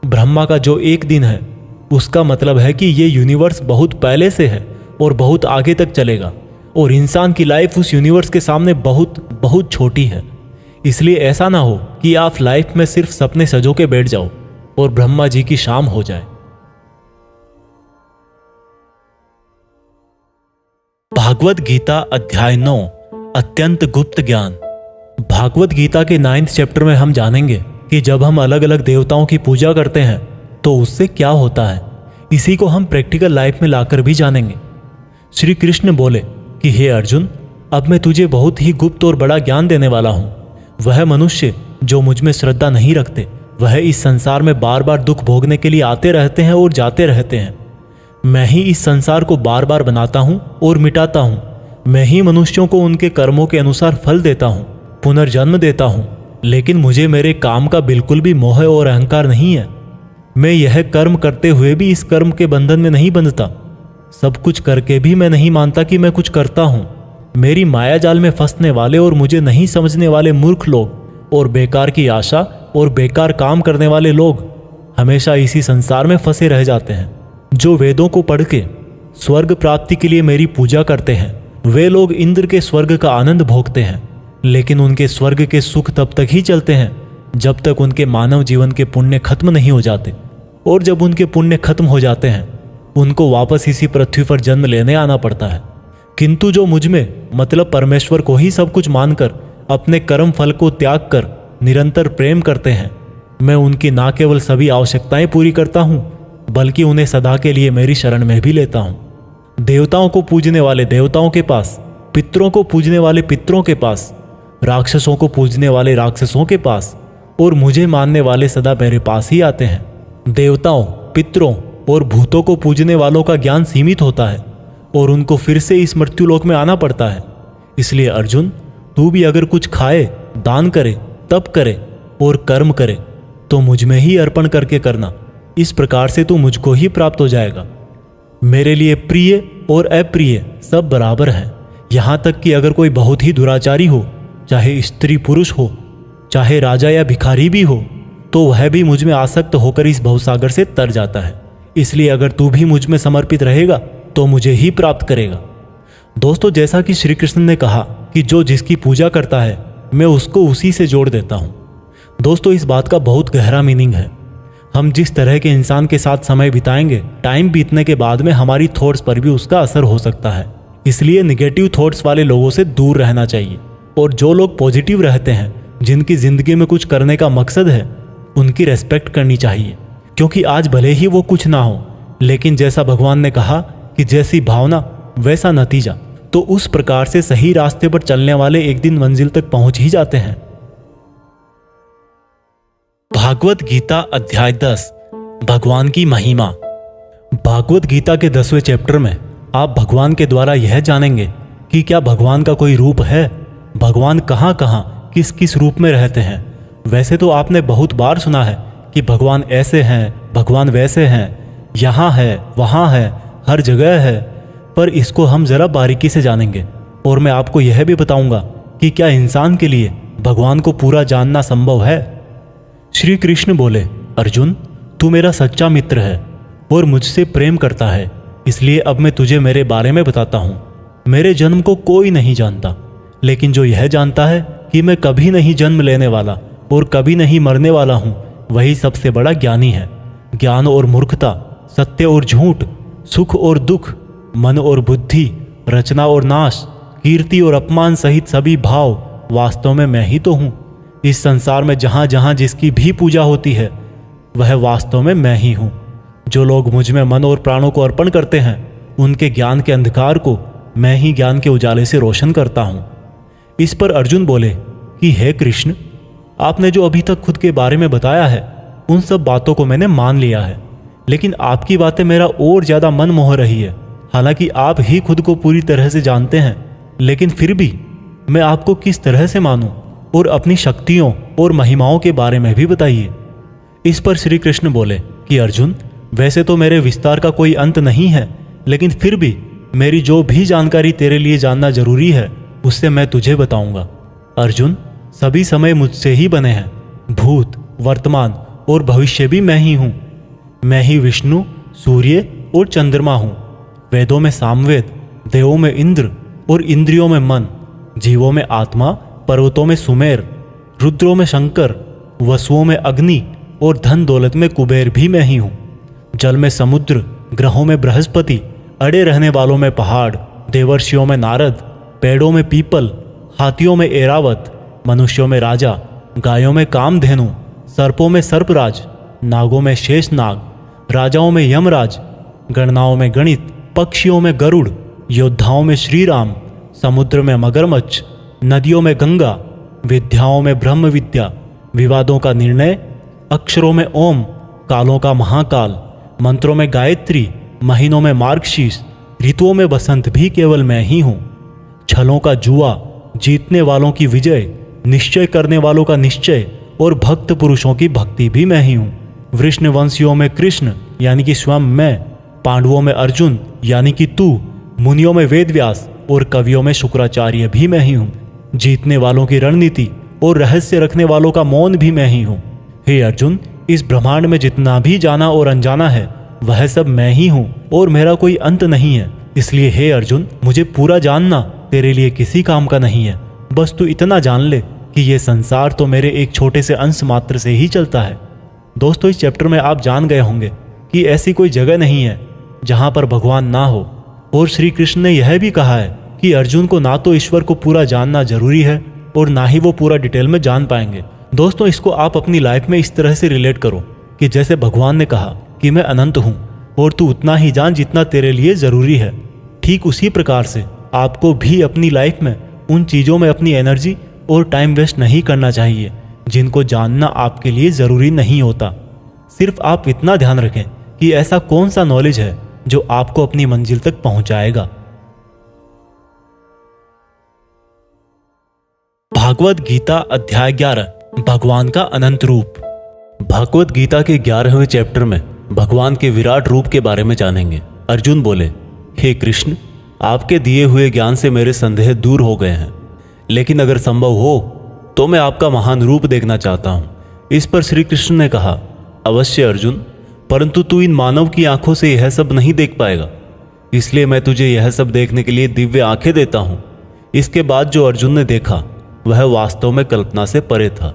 ब्रह्मा का जो एक दिन है उसका मतलब है कि ये यूनिवर्स बहुत पहले से है और बहुत आगे तक चलेगा, और इंसान की लाइफ उस यूनिवर्स के सामने बहुत बहुत छोटी है। इसलिए ऐसा ना हो कि आप लाइफ में सिर्फ सपने सजो के बैठ जाओ और ब्रह्मा जी की शाम हो जाए। भागवत गीता अध्याय 9 अत्यंत गुप्त ज्ञान। भागवत गीता के 9th चैप्टर में हम जानेंगे कि जब हम अलग अलग देवताओं की पूजा करते हैं तो उससे क्या होता है। इसी को हम प्रैक्टिकल लाइफ में लाकर भी जानेंगे। श्री कृष्ण बोले कि हे अर्जुन, अब मैं तुझे बहुत ही गुप्त और बड़ा ज्ञान देने वाला हूँ। वह मनुष्य जो मुझ में श्रद्धा नहीं रखते, वह इस संसार में बार बार दुख भोगने के लिए आते रहते हैं और जाते रहते हैं। मैं ही इस संसार को बार बार बनाता हूँ और मिटाता हूँ। मैं ही मनुष्यों को उनके कर्मों के अनुसार फल देता हूँ, पुनर्जन्म देता हूँ। लेकिन मुझे मेरे काम का बिल्कुल भी मोह और अहंकार नहीं है। मैं यह कर्म करते हुए भी इस कर्म के बंधन में नहीं बंधता। सब कुछ करके भी मैं नहीं मानता कि मैं कुछ करता हूँ। मेरी माया जाल में फंसने वाले और मुझे नहीं समझने वाले मूर्ख लोग और बेकार की आशा और बेकार काम करने वाले लोग हमेशा इसी संसार में फंसे रह जाते हैं। जो वेदों को पढ़ के स्वर्ग प्राप्ति के लिए मेरी पूजा करते हैं, वे लोग इंद्र के स्वर्ग का आनंद भोगते हैं, लेकिन उनके स्वर्ग के सुख तब तक ही चलते हैं जब तक उनके मानव जीवन के पुण्य खत्म नहीं हो जाते। और जब उनके पुण्य खत्म हो जाते हैं उनको वापस इसी पृथ्वी पर जन्म लेने आना पड़ता है। किंतु जो मुझ में मतलब परमेश्वर को ही सब कुछ मानकर अपने कर्म फल को त्याग कर निरंतर प्रेम करते हैं, मैं उनकी ना केवल सभी आवश्यकताएं पूरी करता हूँ बल्कि उन्हें सदा के लिए मेरी शरण में भी लेता हूँ। देवताओं को पूजने वाले देवताओं के पास, पितरों को पूजने वाले पितरों के पास, राक्षसों को पूजने वाले राक्षसों के पास और मुझे मानने वाले सदा मेरे पास ही आते हैं। देवताओं, पितरों और भूतों को पूजने वालों का ज्ञान सीमित होता है और उनको फिर से इस मृत्युलोक में आना पड़ता है। इसलिए अर्जुन, तू भी अगर कुछ खाए, दान करे, तप करे और कर्म करे तो मुझ में ही अर्पण करके करना। इस प्रकार से तू मुझको ही प्राप्त हो जाएगा। मेरे लिए प्रिय और अप्रिय सब बराबर हैं। यहाँ तक कि अगर कोई बहुत ही दुराचारी हो, चाहे स्त्री पुरुष हो, चाहे राजा या भिखारी भी हो, तो वह भी मुझ में आसक्त होकर इस भवसागर से तर जाता है। इसलिए अगर तू भी मुझ में समर्पित रहेगा तो मुझे ही प्राप्त करेगा। दोस्तों, जैसा कि श्री कृष्ण ने कहा कि जो जिसकी पूजा करता है मैं उसको उसी से जोड़ देता हूँ। दोस्तों, इस बात का बहुत गहरा मीनिंग है। हम जिस तरह के इंसान के साथ समय बिताएंगे, टाइम बीतने के बाद में हमारी थॉट्स पर भी उसका असर हो सकता है। इसलिए निगेटिव थॉट्स वाले लोगों से दूर रहना चाहिए और जो लोग पॉजिटिव रहते हैं, जिनकी जिंदगी में कुछ करने का मकसद है, उनकी रेस्पेक्ट करनी चाहिए। क्योंकि आज भले ही वो कुछ ना हो, लेकिन जैसा भगवान ने कहा कि जैसी भावना वैसा नतीजा, तो उस प्रकार से सही रास्ते पर चलने वाले एक दिन मंजिल तक पहुंच ही जाते हैं। भागवत गीता अध्याय 10, भगवान की महिमा। भागवत गीता के 10वें चैप्टर में आप भगवान के द्वारा यह जानेंगे कि क्या भगवान का कोई रूप है, भगवान कहाँ कहाँ किस किस रूप में रहते हैं। वैसे तो आपने बहुत बार सुना है कि भगवान ऐसे हैं, भगवान वैसे हैं, यहाँ है, वहाँ है, हर जगह है, पर इसको हम ज़रा बारीकी से जानेंगे और मैं आपको यह भी बताऊंगा कि क्या इंसान के लिए भगवान को पूरा जानना संभव है। श्री कृष्ण बोले, अर्जुन, तू मेरा सच्चा मित्र है और मुझसे प्रेम करता है, इसलिए अब मैं तुझे मेरे बारे में बताता हूँ। मेरे जन्म को कोई नहीं जानता, लेकिन जो यह जानता है कि मैं कभी नहीं जन्म लेने वाला और कभी नहीं मरने वाला हूँ, वही सबसे बड़ा ज्ञानी है। ज्ञान और मूर्खता, सत्य और झूठ, सुख और दुख, मन और बुद्धि, रचना और नाश, कीर्ति और अपमान सहित सभी भाव वास्तव में मैं ही तो हूँ। इस संसार में जहाँ जहाँ जिसकी भी पूजा होती है वह वास्तव में मैं ही हूँ। जो लोग मुझ में मन और प्राणों को अर्पण करते हैं, उनके ज्ञान के अंधकार को मैं ही ज्ञान के उजाले से रोशन करता हूँ। इस पर अर्जुन बोले कि हे कृष्ण, आपने जो अभी तक खुद के बारे में बताया है उन सब बातों को मैंने मान लिया है, लेकिन आपकी बातें मेरा और ज़्यादा मन मोह रही है। हालांकि आप ही खुद को पूरी तरह से जानते हैं, लेकिन फिर भी मैं आपको किस तरह से मानूं और अपनी शक्तियों और महिमाओं के बारे में भी बताइए। इस पर श्री कृष्ण बोले कि अर्जुन, वैसे तो मेरे विस्तार का कोई अंत नहीं है, लेकिन फिर भी मेरी जो भी जानकारी तेरे लिए जानना जरूरी है उससे मैं तुझे बताऊंगा। अर्जुन, सभी समय मुझसे ही बने हैं, भूत, वर्तमान और भविष्य भी मैं ही हूँ। मैं ही विष्णु, सूर्य और चंद्रमा हूँ। वेदों में सामवेद, देवों में इंद्र और इंद्रियों में मन, जीवों में आत्मा, पर्वतों में सुमेर, रुद्रों में शंकर, वसुओं में अग्नि और धन दौलत में कुबेर भी मैं ही हूँ। जल में समुद्र, ग्रहों में बृहस्पति, अड़े रहने वालों में पहाड़, देवर्षियों में नारद, पेड़ों में पीपल, हाथियों में एरावत, मनुष्यों में राजा, गायों में कामधेनु, सर्पों में सर्पराज, नागों में शेषनाग, राजाओं में यमराज, गणनाओं में गणित, पक्षियों में गरुड़, योद्धाओं में श्रीराम, समुद्र में मगरमच्छ, नदियों में गंगा, विद्याओं में ब्रह्म विद्या, विवादों का निर्णय, अक्षरों में ओम, कालों का महाकाल, मंत्रों में गायत्री, महीनों में मार्गशीर्ष, ऋतुओं में बसंत भी केवल मैं ही हूँ। छलों का जुआ, जीतने वालों की विजय, निश्चय करने वालों का निश्चय और भक्त पुरुषों की भक्ति भी मैं ही हूँ। वृष्णवंशियों में कृष्ण यानी कि स्वयं मैं, पांडवों में अर्जुन यानी कि तू, मुनियों में वेदव्यास और कवियों में शुक्राचार्य भी मैं ही हूँ। जीतने वालों की रणनीति और रहस्य रखने वालों का मौन भी मैं ही हूँ। हे अर्जुन, इस ब्रह्मांड में जितना भी जाना और अनजाना है वह सब मैं ही हूँ और मेरा कोई अंत नहीं है। इसलिए हे अर्जुन, मुझे पूरा जानना तेरे लिए किसी काम का नहीं है। बस तू इतना जान ले कि ये संसार तो मेरे एक छोटे से अंश मात्र से ही चलता है। दोस्तों, इस चैप्टर में आप जान गए होंगे कि ऐसी कोई जगह नहीं है जहाँ पर भगवान ना हो। और श्री कृष्ण ने यह भी कहा है कि अर्जुन को ना तो ईश्वर को पूरा जानना जरूरी है और ना ही वो पूरा डिटेल में जान पाएंगे। दोस्तों, इसको आप अपनी लाइफ में इस तरह से रिलेट करो कि जैसे भगवान ने कहा कि मैं अनंत हूँ और तू उतना ही जान जितना तेरे लिए ज़रूरी है, ठीक उसी प्रकार से आपको भी अपनी लाइफ में उन चीज़ों में अपनी एनर्जी और टाइम वेस्ट नहीं करना चाहिए जिनको जानना आपके लिए ज़रूरी नहीं होता। सिर्फ आप इतना ध्यान रखें कि ऐसा कौन सा नॉलेज है जो आपको अपनी मंजिल तक पहुंचाएगा। भागवत गीता अध्याय 11, भगवान का अनंत रूप। भागवत गीता के 11वें चैप्टर में भगवान के विराट रूप के बारे में जानेंगे। अर्जुन बोले, हे कृष्ण, आपके दिए हुए ज्ञान से मेरे संदेह दूर हो गए हैं, लेकिन अगर संभव हो तो मैं आपका महान रूप देखना चाहता हूँ। इस पर श्री कृष्ण ने कहा, अवश्य अर्जुन, परंतु तू इन मानव की आंखों से यह सब नहीं देख पाएगा, इसलिए मैं तुझे यह सब देखने के लिए दिव्य आंखें देता हूँ। इसके बाद जो अर्जुन ने देखा वह वास्तव में कल्पना से परे था।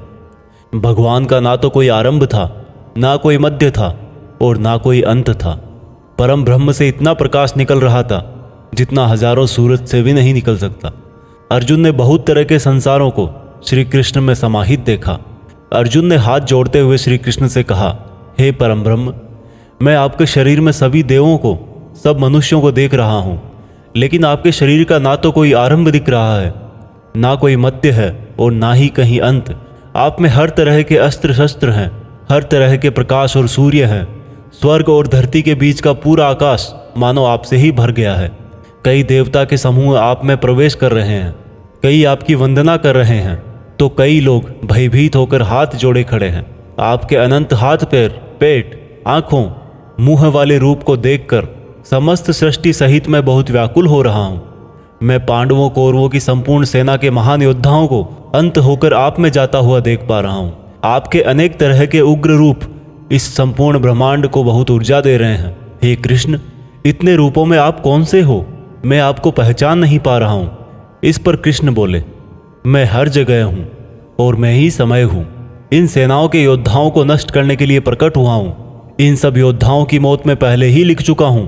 भगवान का ना तो कोई आरंभ था, ना कोई मध्य था और ना कोई अंत था। परम ब्रह्म से इतना प्रकाश निकल रहा था जितना हजारों सूरज से भी नहीं निकल सकता। अर्जुन ने बहुत तरह के संसारों को श्री कृष्ण में समाहित देखा। अर्जुन ने हाथ जोड़ते हुए श्री कृष्ण से कहा, हे परम ब्रह्म, मैं आपके शरीर में सभी देवों को, सब मनुष्यों को देख रहा हूँ, लेकिन आपके शरीर का ना तो कोई आरंभ दिख रहा है, ना कोई मध्य है और ना ही कहीं अंत। आप में हर तरह के अस्त्र शस्त्र हैं, हर तरह के प्रकाश और सूर्य हैं। स्वर्ग और धरती के बीच का पूरा आकाश मानो आपसे ही भर गया है। कई देवता के समूह आप में प्रवेश कर रहे हैं, कई आपकी वंदना कर रहे हैं, तो कई लोग भयभीत होकर हाथ जोड़े खड़े हैं। आपके अनंत हाथ पैर, पेट, आँखों, मुँह वाले रूप को देखकर समस्त सृष्टि सहित मैं बहुत व्याकुल हो रहा हूँ। मैं पांडवों कौरवों की संपूर्ण सेना के महान योद्धाओं को अंत होकर आप में जाता हुआ देख पा रहा हूँ। आपके अनेक तरह के उग्र रूप इस संपूर्ण ब्रह्मांड को बहुत ऊर्जा दे रहे हैं। हे कृष्ण, इतने रूपों में आप कौन से हो? मैं आपको पहचान नहीं पा रहा हूँ। इस पर कृष्ण बोले, मैं हर जगह हूँ और मैं ही समय हूँ। इन सेनाओं के योद्धाओं को नष्ट करने के लिए प्रकट हुआ हूँ। इन सब योद्धाओं की मौत मैं पहले ही लिख चुका हूँ।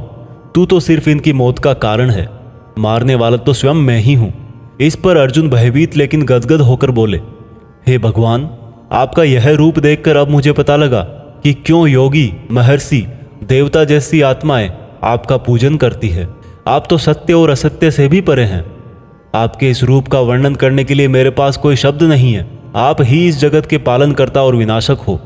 तू तो सिर्फ इनकी मौत का कारण है, मारने वाला तो स्वयं मैं ही हूँ। इस पर अर्जुन भयभीत लेकिन गदगद होकर बोले, हे भगवान, आपका यह रूप देखकर अब मुझे पता लगा कि क्यों योगी, महर्षि, देवता जैसी आत्माएं आपका पूजन करती है। आप तो सत्य और असत्य से भी परे हैं। आपके इस रूप का वर्णन करने के लिए मेरे पास कोई शब्द नहीं है। आप ही इस जगत के पालनकर्ता और विनाशक हो।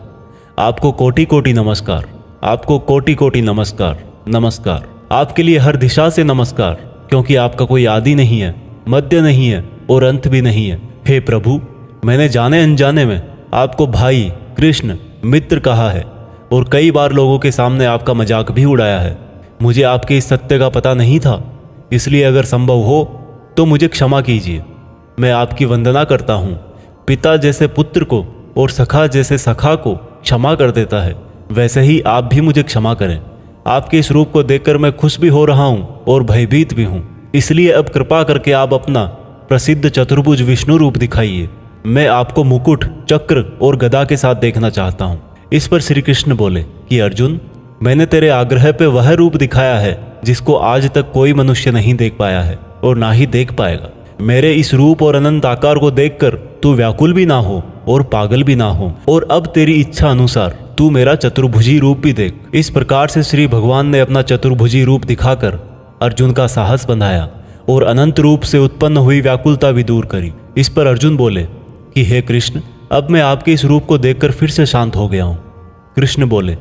आपको कोटि कोटि नमस्कार, आपको कोटि कोटि नमस्कार, नमस्कार। आपके लिए हर दिशा से नमस्कार, क्योंकि आपका कोई आदि नहीं है, मध्य नहीं है और अंत भी नहीं है। हे प्रभु, मैंने जाने अनजाने में आपको भाई, कृष्ण, मित्र कहा है और कई बार लोगों के सामने आपका मजाक भी उड़ाया है। मुझे आपके इस सत्य का पता नहीं था, इसलिए अगर संभव हो तो मुझे क्षमा कीजिए। मैं आपकी वंदना करता हूँ। पिता जैसे पुत्र को और सखा जैसे सखा को क्षमा कर देता है, वैसे ही आप भी मुझे क्षमा करें। आपके इस रूप को देखकर मैं खुश भी हो रहा हूँ और भयभीत भी हूँ, इसलिए अब कृपा करके आप अपना प्रसिद्ध चतुर्भुज विष्णु रूप दिखाइए। मैं आपको मुकुट, चक्र और गदा के साथ देखना चाहता हूँ। इस पर श्री कृष्ण बोले कि अर्जुन, मैंने तेरे आग्रह पे वह रूप दिखाया है जिसको आज तक कोई मनुष्य नहीं देख पाया है और ना ही देख पाएगा। मेरे इस रूप और अनंत आकार को देखकर तू व्याकुल भी ना हो और पागल भी ना हो, और अब तेरी इच्छा अनुसार तू मेरा चतुर्भुजी रूप भी देख। इस प्रकार से श्री भगवान ने अपना चतुर्भुजी रूप दिखाकर अर्जुन का साहस बंधाया और अनंत रूप से उत्पन्न हुई व्याकुलता भी दूर करी। इस पर अर्जुन बोले कि हे कृष्ण, अब मैं आपके इस रूप को देखकर फिर से शांत हो गया हूँ। कृष्ण बोले,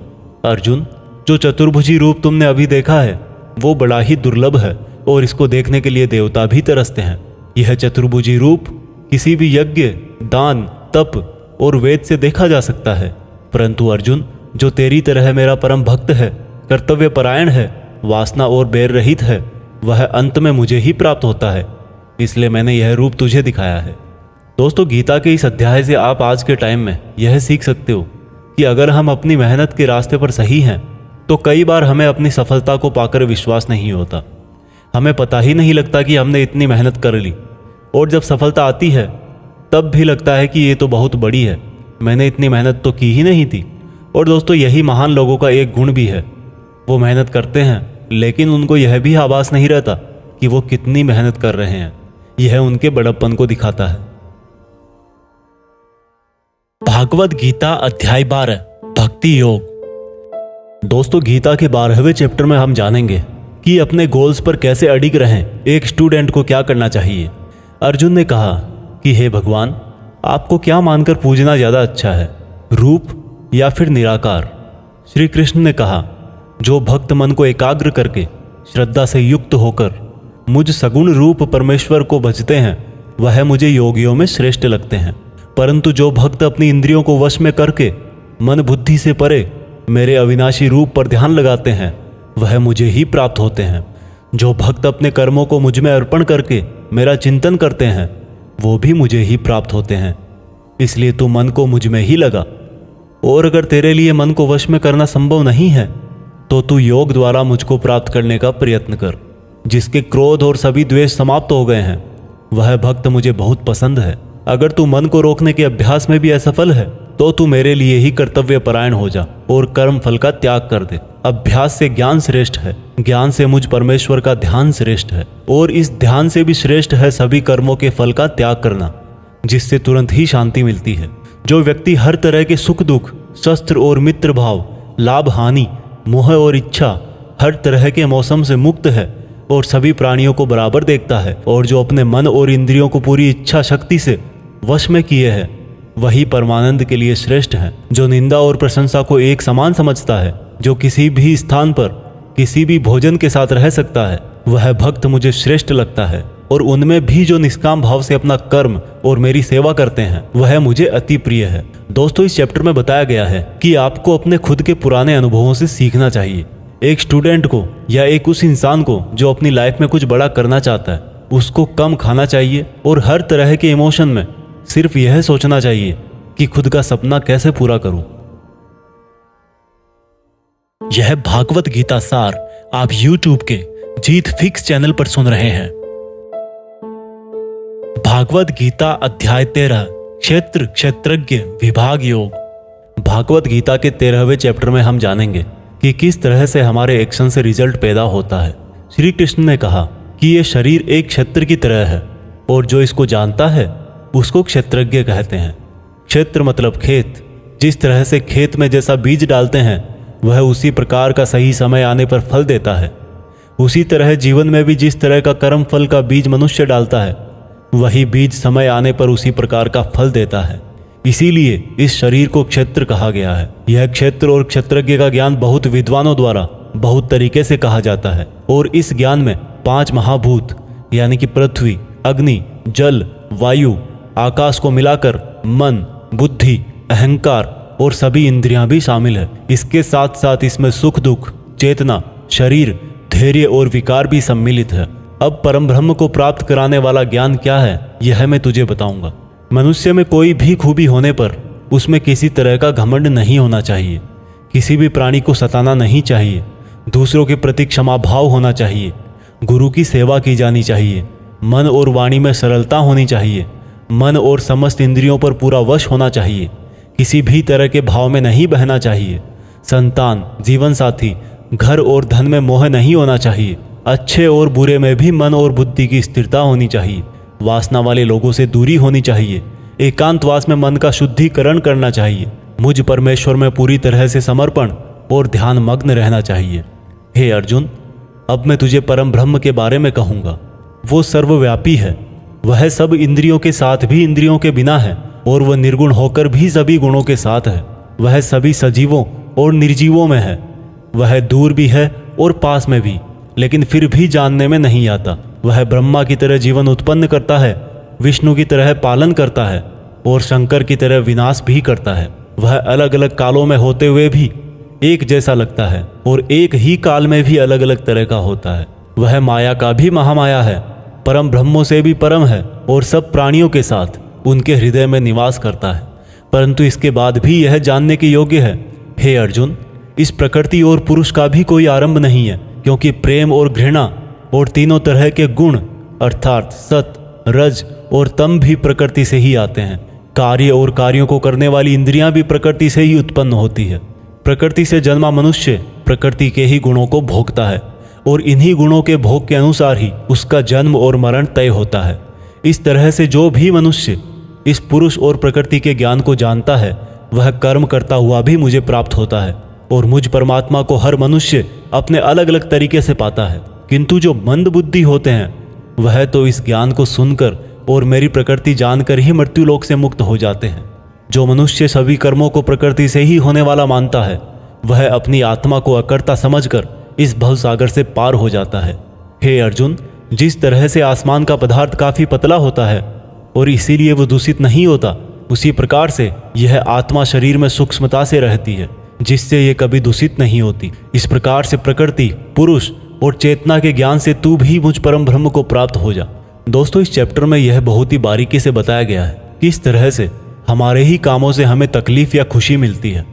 अर्जुन, जो चतुर्भुजी रूप तुमने अभी देखा है वो बड़ा ही दुर्लभ है और इसको देखने के लिए देवता भी तरसते हैं। यह चतुर्भुजी रूप किसी भी यज्ञ, दान, तप और वेद से देखा जा सकता है, परंतु अर्जुन, जो तेरी तरह मेरा परम भक्त है, कर्तव्य परायण है, वासना और बैर रहित है, वह अंत में मुझे ही प्राप्त होता है। इसलिए मैंने यह रूप तुझे दिखाया है। दोस्तों, गीता के इस अध्याय से आप आज के टाइम में यह सीख सकते हो कि अगर हम अपनी मेहनत के रास्ते पर सही हैं तो कई बार हमें अपनी सफलता को पाकर विश्वास नहीं होता। हमें पता ही नहीं लगता कि हमने इतनी मेहनत कर ली, और जब सफलता आती है तब भी लगता है कि ये तो बहुत बड़ी है, मैंने इतनी मेहनत तो की ही नहीं थी। और दोस्तों यही महान लोगों का एक गुण भी है, वो मेहनत करते हैं लेकिन उनको यह भी आभास नहीं रहता कि वो कितनी मेहनत कर रहे हैं। यह उनके बड़प्पन को दिखाता है। भागवत गीता अध्याय 12 भक्ति योग। दोस्तों गीता के 12वें चैप्टर में हम जानेंगे कि अपने गोल्स पर कैसे अडिग रहें, एक स्टूडेंट को क्या करना चाहिए। अर्जुन ने कहा कि हे भगवान, आपको क्या मानकर पूजना ज़्यादा अच्छा है, रूप या फिर निराकार। श्री कृष्ण ने कहा, जो भक्त मन को एकाग्र करके श्रद्धा से युक्त होकर मुझ सगुण रूप परमेश्वर को भजते हैं, वह मुझे योगियों में श्रेष्ठ लगते हैं। परंतु जो भक्त अपनी इंद्रियों को वश में करके मन बुद्धि से परे मेरे अविनाशी रूप पर ध्यान लगाते हैं, वह मुझे ही प्राप्त होते हैं। जो भक्त अपने कर्मों को मुझ में अर्पण करके मेरा चिंतन करते हैं, वो भी मुझे ही प्राप्त होते हैं। इसलिए तू मन को मुझ में ही लगा, और अगर तेरे लिए मन को वश में करना संभव नहीं है तो तू योग द्वारा मुझको प्राप्त करने का प्रयत्न कर। जिसके क्रोध और सभी द्वेष समाप्त हो गए हैं, वह भक्त मुझे बहुत पसंद है। अगर तू मन को रोकने के अभ्यास में भी असफल है तो तू मेरे लिए ही कर्तव्य परायण हो जा और कर्म फल का त्याग कर दे। अभ्यास से ज्ञान श्रेष्ठ है, ज्ञान से मुझ परमेश्वर का ध्यान श्रेष्ठ है, और इस ध्यान से भी श्रेष्ठ है सभी कर्मों के फल का त्याग करना, जिससे तुरंत ही शांति मिलती है। जो व्यक्ति हर तरह के सुख दुख, शस्त्र और मित्र भाव, लाभ हानि, मोह और इच्छा, हर तरह के मौसम से मुक्त है और सभी प्राणियों को बराबर देखता है, और जो अपने मन और इंद्रियों को पूरी इच्छा शक्ति से वश में किए है, वही परमानंद के लिए श्रेष्ठ है। जो निंदा और प्रशंसा को एक समान समझता है, जो किसी भी स्थान पर किसी भी भोजन के साथ रह सकता है, वह भक्त मुझे श्रेष्ठ लगता है। और उनमें भी जो निष्काम भाव से अपना कर्म और मेरी सेवा करते हैं, वह मुझे अति प्रिय है। दोस्तों इस चैप्टर में बताया गया है कि आपको अपने खुद के पुराने अनुभवों से सीखना चाहिए। एक स्टूडेंट को या एक उस इंसान को जो अपनी लाइफ में कुछ बड़ा करना चाहता है, उसको कम खाना चाहिए और हर तरह के इमोशन में सिर्फ यह सोचना चाहिए कि खुद का सपना कैसे पूरा करूं। यह भागवत गीता सार आप YouTube के जीत फिक्स चैनल पर सुन रहे हैं। भागवत गीता अध्याय 13 क्षेत्र क्षेत्रज्ञ विभाग योग। भागवत गीता के 13वें चैप्टर में हम जानेंगे कि किस तरह से हमारे एक्शन से रिजल्ट पैदा होता है। श्री कृष्ण ने कहा कि यह शरीर एक क्षेत्र की तरह है, और जो इसको जानता है उसको क्षेत्रज्ञ कहते हैं। क्षेत्र मतलब खेत। जिस तरह से खेत में जैसा बीज डालते हैं, वह उसी प्रकार का सही समय आने पर फल देता है। उसी तरह जीवन में भी जिस तरह का कर्म फल का बीज मनुष्य डालता है, वही बीज समय आने पर उसी प्रकार का फल देता है। इसीलिए इस शरीर को क्षेत्र कहा गया है। यह क्षेत्र और क्षेत्रज्ञ का ज्ञान बहुत विद्वानों द्वारा बहुत तरीके से कहा जाता है, और इस ज्ञान में 5 महाभूत यानी कि पृथ्वी, अग्नि, जल, वायु, आकाश को मिलाकर मन, बुद्धि, अहंकार और सभी इंद्रियां भी शामिल है। इसके साथ साथ इसमें सुख दुख, चेतना, शरीर, धैर्य और विकार भी सम्मिलित है। अब परम ब्रह्म को प्राप्त कराने वाला ज्ञान क्या है, यह मैं तुझे बताऊंगा। मनुष्य में कोई भी खूबी होने पर उसमें किसी तरह का घमंड नहीं होना चाहिए। किसी भी प्राणी को सताना नहीं चाहिए। दूसरों के प्रति क्षमा भाव होना चाहिए। गुरु की सेवा की जानी चाहिए। मन और वाणी में सरलता होनी चाहिए। मन और समस्त इंद्रियों पर पूरा वश होना चाहिए। किसी भी तरह के भाव में नहीं बहना चाहिए। संतान, जीवन साथी, घर और धन में मोह नहीं होना चाहिए। अच्छे और बुरे में भी मन और बुद्धि की स्थिरता होनी चाहिए। वासना वाले लोगों से दूरी होनी चाहिए। एकांतवास में मन का शुद्धिकरण करना चाहिए। मुझ परमेश्वर में पूरी तरह से समर्पण और ध्यान मग्न रहना चाहिए। हे अर्जुन, अब मैं तुझे परम ब्रह्म के बारे में कहूँगा। वो सर्वव्यापी है। वह सब इंद्रियों के साथ भी इंद्रियों के बिना है, और वह निर्गुण होकर भी सभी गुणों के साथ है। वह सभी सजीवों और निर्जीवों में है। वह दूर भी है और पास में भी, लेकिन फिर भी जानने में नहीं आता। वह ब्रह्मा की तरह जीवन उत्पन्न करता है, विष्णु की तरह पालन करता है, और शंकर की तरह विनाश भी करता है। वह अलग अलग कालों में होते हुए भी एक जैसा लगता है, और एक ही काल में भी अलग अलग तरह का होता है। वह माया का भी महामाया है, परम ब्रह्मों से भी परम है, और सब प्राणियों के साथ उनके हृदय में निवास करता है। परंतु इसके बाद भी यह जानने के योग्य है, हे अर्जुन, इस प्रकृति और पुरुष का भी कोई आरंभ नहीं है, क्योंकि प्रेम और घृणा और तीनों तरह के गुण अर्थात सत, रज और तम भी प्रकृति से ही आते हैं। कार्य और कार्यों को करने वाली इंद्रियां भी प्रकृति से ही उत्पन्न होती है। प्रकृति से जन्मा मनुष्य प्रकृति के ही गुणों को भोगता है और इन्हीं गुणों के भोग के अनुसार ही उसका जन्म और मरण तय होता है। इस तरह से जो भी मनुष्य इस पुरुष और प्रकृति के ज्ञान को जानता है वह कर्म करता हुआ भी मुझे प्राप्त होता है और मुझ परमात्मा को हर मनुष्य अपने अलग अलग तरीके से पाता है। किंतु जो मंद बुद्धि होते हैं वह तो इस ज्ञान को सुनकर और मेरी प्रकृति जानकर ही मृत्यु लोक से मुक्त हो जाते हैं। जो मनुष्य सभी कर्मों को प्रकृति से ही होने वाला मानता है वह अपनी आत्मा को अकर्ता समझकर इस भवसागर से पार हो जाता है। हे अर्जुन, जिस तरह से आसमान का पदार्थ काफी पतला होता है और इसीलिए वो दूषित नहीं होता, उसी प्रकार से यह आत्मा शरीर में सूक्ष्मता से रहती है जिससे ये कभी दूषित नहीं होती। इस प्रकार से प्रकृति, पुरुष और चेतना के ज्ञान से तू भी मुझ परम ब्रह्म को प्राप्त हो जा। दोस्तों, इस चैप्टर में यह बहुत ही बारीकी से बताया गया है कि किस तरह से हमारे ही कामों से हमें तकलीफ या खुशी मिलती है।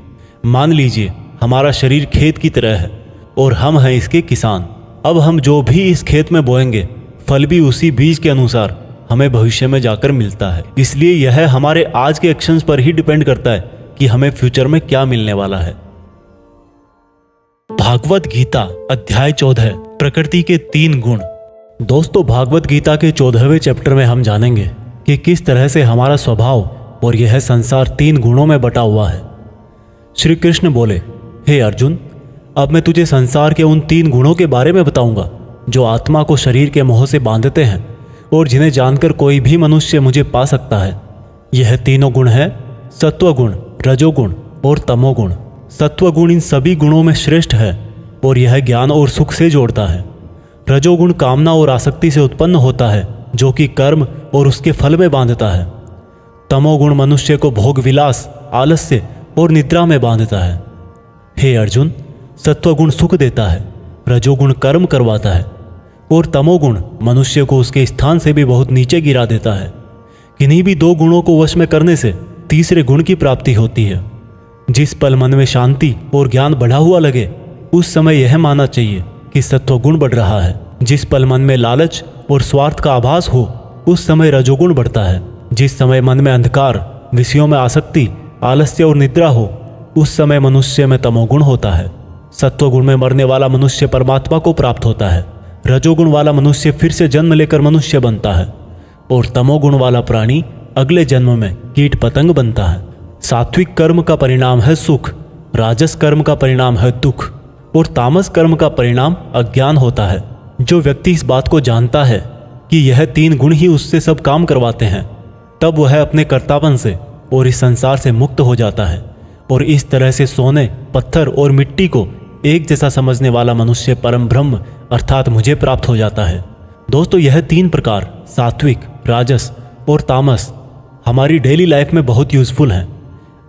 मान लीजिए हमारा शरीर खेत की तरह है और हम हैं इसके किसान। अब हम जो भी इस खेत में बोएंगे फल भी उसी बीज के अनुसार हमें भविष्य में जाकर मिलता है। इसलिए यह हमारे आज के एक्शंस पर ही डिपेंड करता है कि हमें फ्यूचर में क्या मिलने वाला है। भागवत गीता अध्याय 14 प्रकृति के 3 गुण। दोस्तों, भागवत गीता के 14वें चैप्टर में हम जानेंगे कि किस तरह से हमारा स्वभाव और यह संसार 3 गुणों में बटा हुआ है। श्री कृष्ण बोले, हे अर्जुन, अब मैं तुझे संसार के उन 3 गुणों के बारे में बताऊंगा जो आत्मा को शरीर के मोह से बांधते हैं और जिन्हें जानकर कोई भी मनुष्य मुझे पा सकता है। यह तीनों गुण है सत्वगुण, रजोगुण और तमोगुण। सत्वगुण इन सभी गुणों में श्रेष्ठ है और यह ज्ञान और सुख से जोड़ता है। रजोगुण कामना और आसक्ति से उत्पन्न होता है जो कि कर्म और उसके फल में बांधता है। तमोगुण मनुष्य को भोग विलास, आलस्य और निद्रा में बांधता है। हे अर्जुन, सत्वगुण सुख देता है, रजोगुण कर्म करवाता है और तमोगुण मनुष्य को उसके स्थान से भी बहुत नीचे गिरा देता है। किन्हीं भी 2 गुणों को वश में करने से तीसरे गुण की प्राप्ति होती है। जिस पल मन में शांति और ज्ञान बढ़ा हुआ लगे उस समय यह मानना चाहिए कि सत्वगुण बढ़ रहा है। जिस पल मन में लालच और स्वार्थ का आभास हो उस समय रजोगुण बढ़ता है। जिस समय मन में अंधकार, विषयों में आसक्ति, आलस्य और निद्रा हो उस समय मनुष्य में तमोगुण होता है। सत्वगुण में मरने वाला मनुष्य परमात्मा को प्राप्त होता है। रजोगुण वाला मनुष्य फिर से जन्म लेकर मनुष्य बनता है और तमोगुण वाला प्राणी अगले जन्म में कीट पतंग बनता है। सात्विक कर्म का परिणाम है सुख, राजस कर्म का परिणाम है दुख और तामस कर्म का परिणाम अज्ञान होता है। जो व्यक्ति इस बात को जानता है कि यह 3 गुण ही उससे सब काम करवाते हैं तब वह अपने कर्तापन से और इस संसार से मुक्त हो जाता है और इस तरह से सोने, पत्थर और मिट्टी को एक जैसा समझने वाला मनुष्य परम ब्रह्म अर्थात मुझे प्राप्त हो जाता है। दोस्तों, यह 3 प्रकार सात्विक, राजस और तामस हमारी डेली लाइफ में बहुत यूजफुल हैं।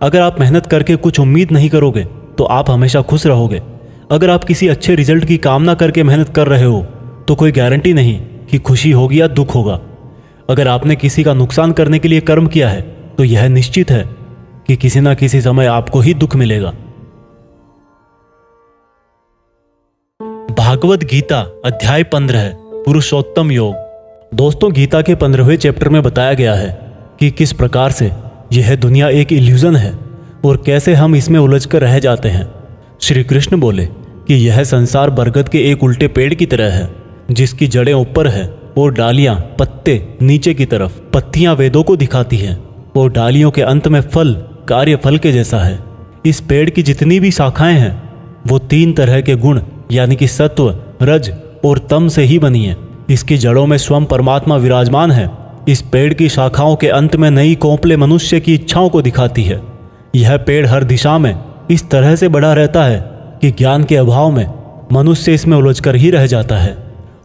अगर आप मेहनत करके कुछ उम्मीद नहीं करोगे तो आप हमेशा खुश रहोगे। अगर आप किसी अच्छे रिजल्ट की कामना करके मेहनत कर रहे हो तो कोई गारंटी नहीं कि खुशी होगी या दुख होगा। अगर आपने किसी का नुकसान करने के लिए कर्म किया है तो यह निश्चित है कि किसी न किसी समय आपको ही दुख मिलेगा। भागवत गीता अध्याय 15 पुरुषोत्तम योग। दोस्तों, गीता के 15वें चैप्टर में बताया गया है कि किस प्रकार से यह दुनिया एक इल्यूजन है और कैसे हम इसमें उलझकर रह जाते हैं। श्री कृष्ण बोले कि यह संसार बरगद के एक उल्टे पेड़ की तरह है जिसकी जड़ें ऊपर है और डालियां, पत्ते नीचे की तरफ। पत्तियां वेदों को दिखाती हैं और डालियों के अंत में फल कार्य फल के जैसा है। इस पेड़ की जितनी भी शाखाएं हैं वो 3 तरह के गुण यानी कि सत्व, रज और तम से ही बनी है। इसकी जड़ों में स्वयं परमात्मा विराजमान है। इस पेड़ की शाखाओं के अंत में नई कोंपले मनुष्य की इच्छाओं को दिखाती है। यह पेड़ हर दिशा में इस तरह से बढ़ा रहता है कि ज्ञान के अभाव में मनुष्य इसमें उलझकर ही रह जाता है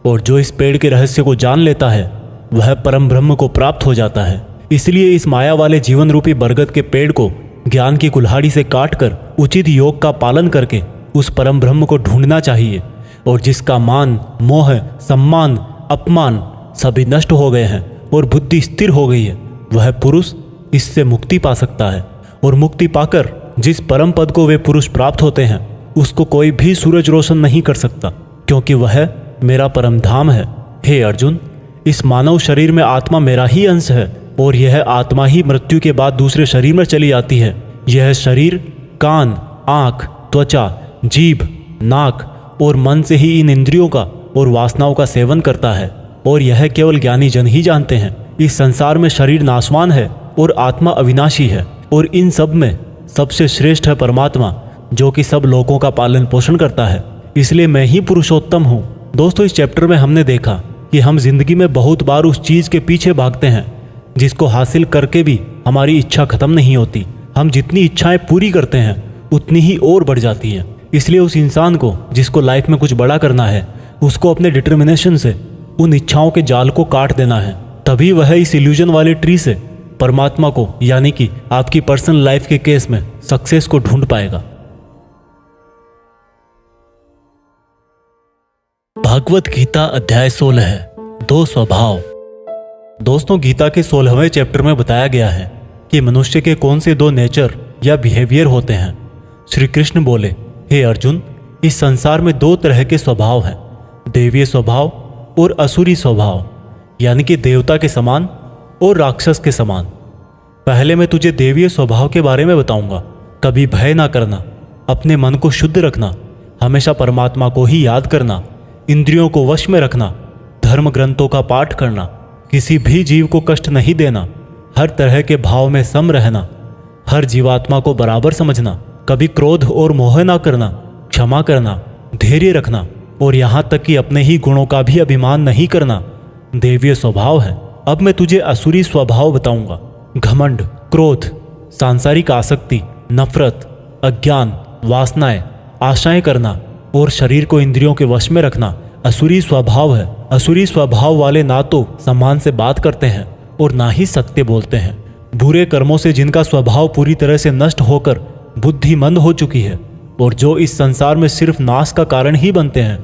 और जो इस पेड़ के रहस्य को जान लेता है वह परम ब्रह्म को प्राप्त हो जाता है। इसलिए इस माया वाले जीवन रूपी बरगद के पेड़ को ज्ञान की कुल्हाड़ी से काटकर उचित योग का पालन करके उस परम ब्रह्म को ढूंढना चाहिए और जिसका मान, मोह, सम्मान, अपमान सभी नष्ट हो गए हैं और बुद्धि स्थिर हो गई है वह पुरुष इससे मुक्ति पा सकता है। और मुक्ति पाकर जिस परम पद को वे पुरुष प्राप्त होते हैं उसको कोई भी सूरज रोशन नहीं कर सकता क्योंकि वह मेरा परम धाम है। हे अर्जुन, इस मानव शरीर में आत्मा मेरा ही अंश है और यह आत्मा ही मृत्यु के बाद दूसरे शरीर में चली जाती है। यह शरीर कान, आँख, त्वचा, जीभ, नाक और मन से ही इन इंद्रियों का और वासनाओं का सेवन करता है, और यह केवल ज्ञानी जन ही जानते हैं। इस संसार में शरीर नाशवान है और आत्मा अविनाशी है, और इन सब में सबसे श्रेष्ठ है परमात्मा, जो कि सब लोगों का पालन पोषण करता है। इसलिए मैं ही पुरुषोत्तम हूँ। दोस्तों, इस चैप्टर में हमने देखा कि हम जिंदगी में बहुत बार उस चीज़ के पीछे भागते हैं जिसको हासिल करके भी हमारी इच्छा खत्म नहीं होती। हम जितनी इच्छाएं पूरी करते हैं उतनी ही और बढ़ जाती हैं। इसलिए उस इंसान को जिसको लाइफ में कुछ बड़ा करना है, उसको अपने डिटर्मिनेशन से उन इच्छाओं के जाल को काट देना है। तभी वह इस इल्यूजन वाले ट्री से परमात्मा को, यानी कि आपकी पर्सनल लाइफ के केस में सक्सेस को ढूंढ पाएगा। भागवत गीता अध्याय 16 है, 2 स्वभाव। दोस्तों, गीता के 16वें चैप्टर में बताया गया है कि मनुष्य के कौन से 2 नेचर या बिहेवियर होते हैं। श्री कृष्ण बोले, हे अर्जुन, इस संसार में 2 तरह के स्वभाव हैं, देवीय स्वभाव और असुरी स्वभाव, यानी कि देवता के समान और राक्षस के समान। पहले मैं तुझे देवीय स्वभाव के बारे में बताऊंगा। कभी भय ना करना, अपने मन को शुद्ध रखना, हमेशा परमात्मा को ही याद करना, इंद्रियों को वश में रखना, धर्म ग्रंथों का पाठ करना, किसी भी जीव को कष्ट नहीं देना, हर तरह के भाव में सम रहना, हर जीवात्मा को बराबर समझना, कभी क्रोध और मोह ना करना, क्षमा करना, धैर्य रखना, और यहाँ तक कि अपने ही गुणों का भी अभिमान नहीं करना देवीय स्वभाव है। अब मैं तुझे असुरी स्वभाव बताऊंगा। घमंड, क्रोध, सांसारिक आसक्ति, नफरत, अज्ञान, वासनाएं, आशाएं करना और शरीर को इंद्रियों के वश में रखना असुरी स्वभाव है। असुरी स्वभाव वाले ना तो सम्मान से बात करते हैं और ना ही सत्य बोलते हैं। बुरे कर्मों से जिनका स्वभाव पूरी तरह से नष्ट होकर बुद्धि मंद हो चुकी है और जो इस संसार में सिर्फ नाश का कारण ही बनते हैं,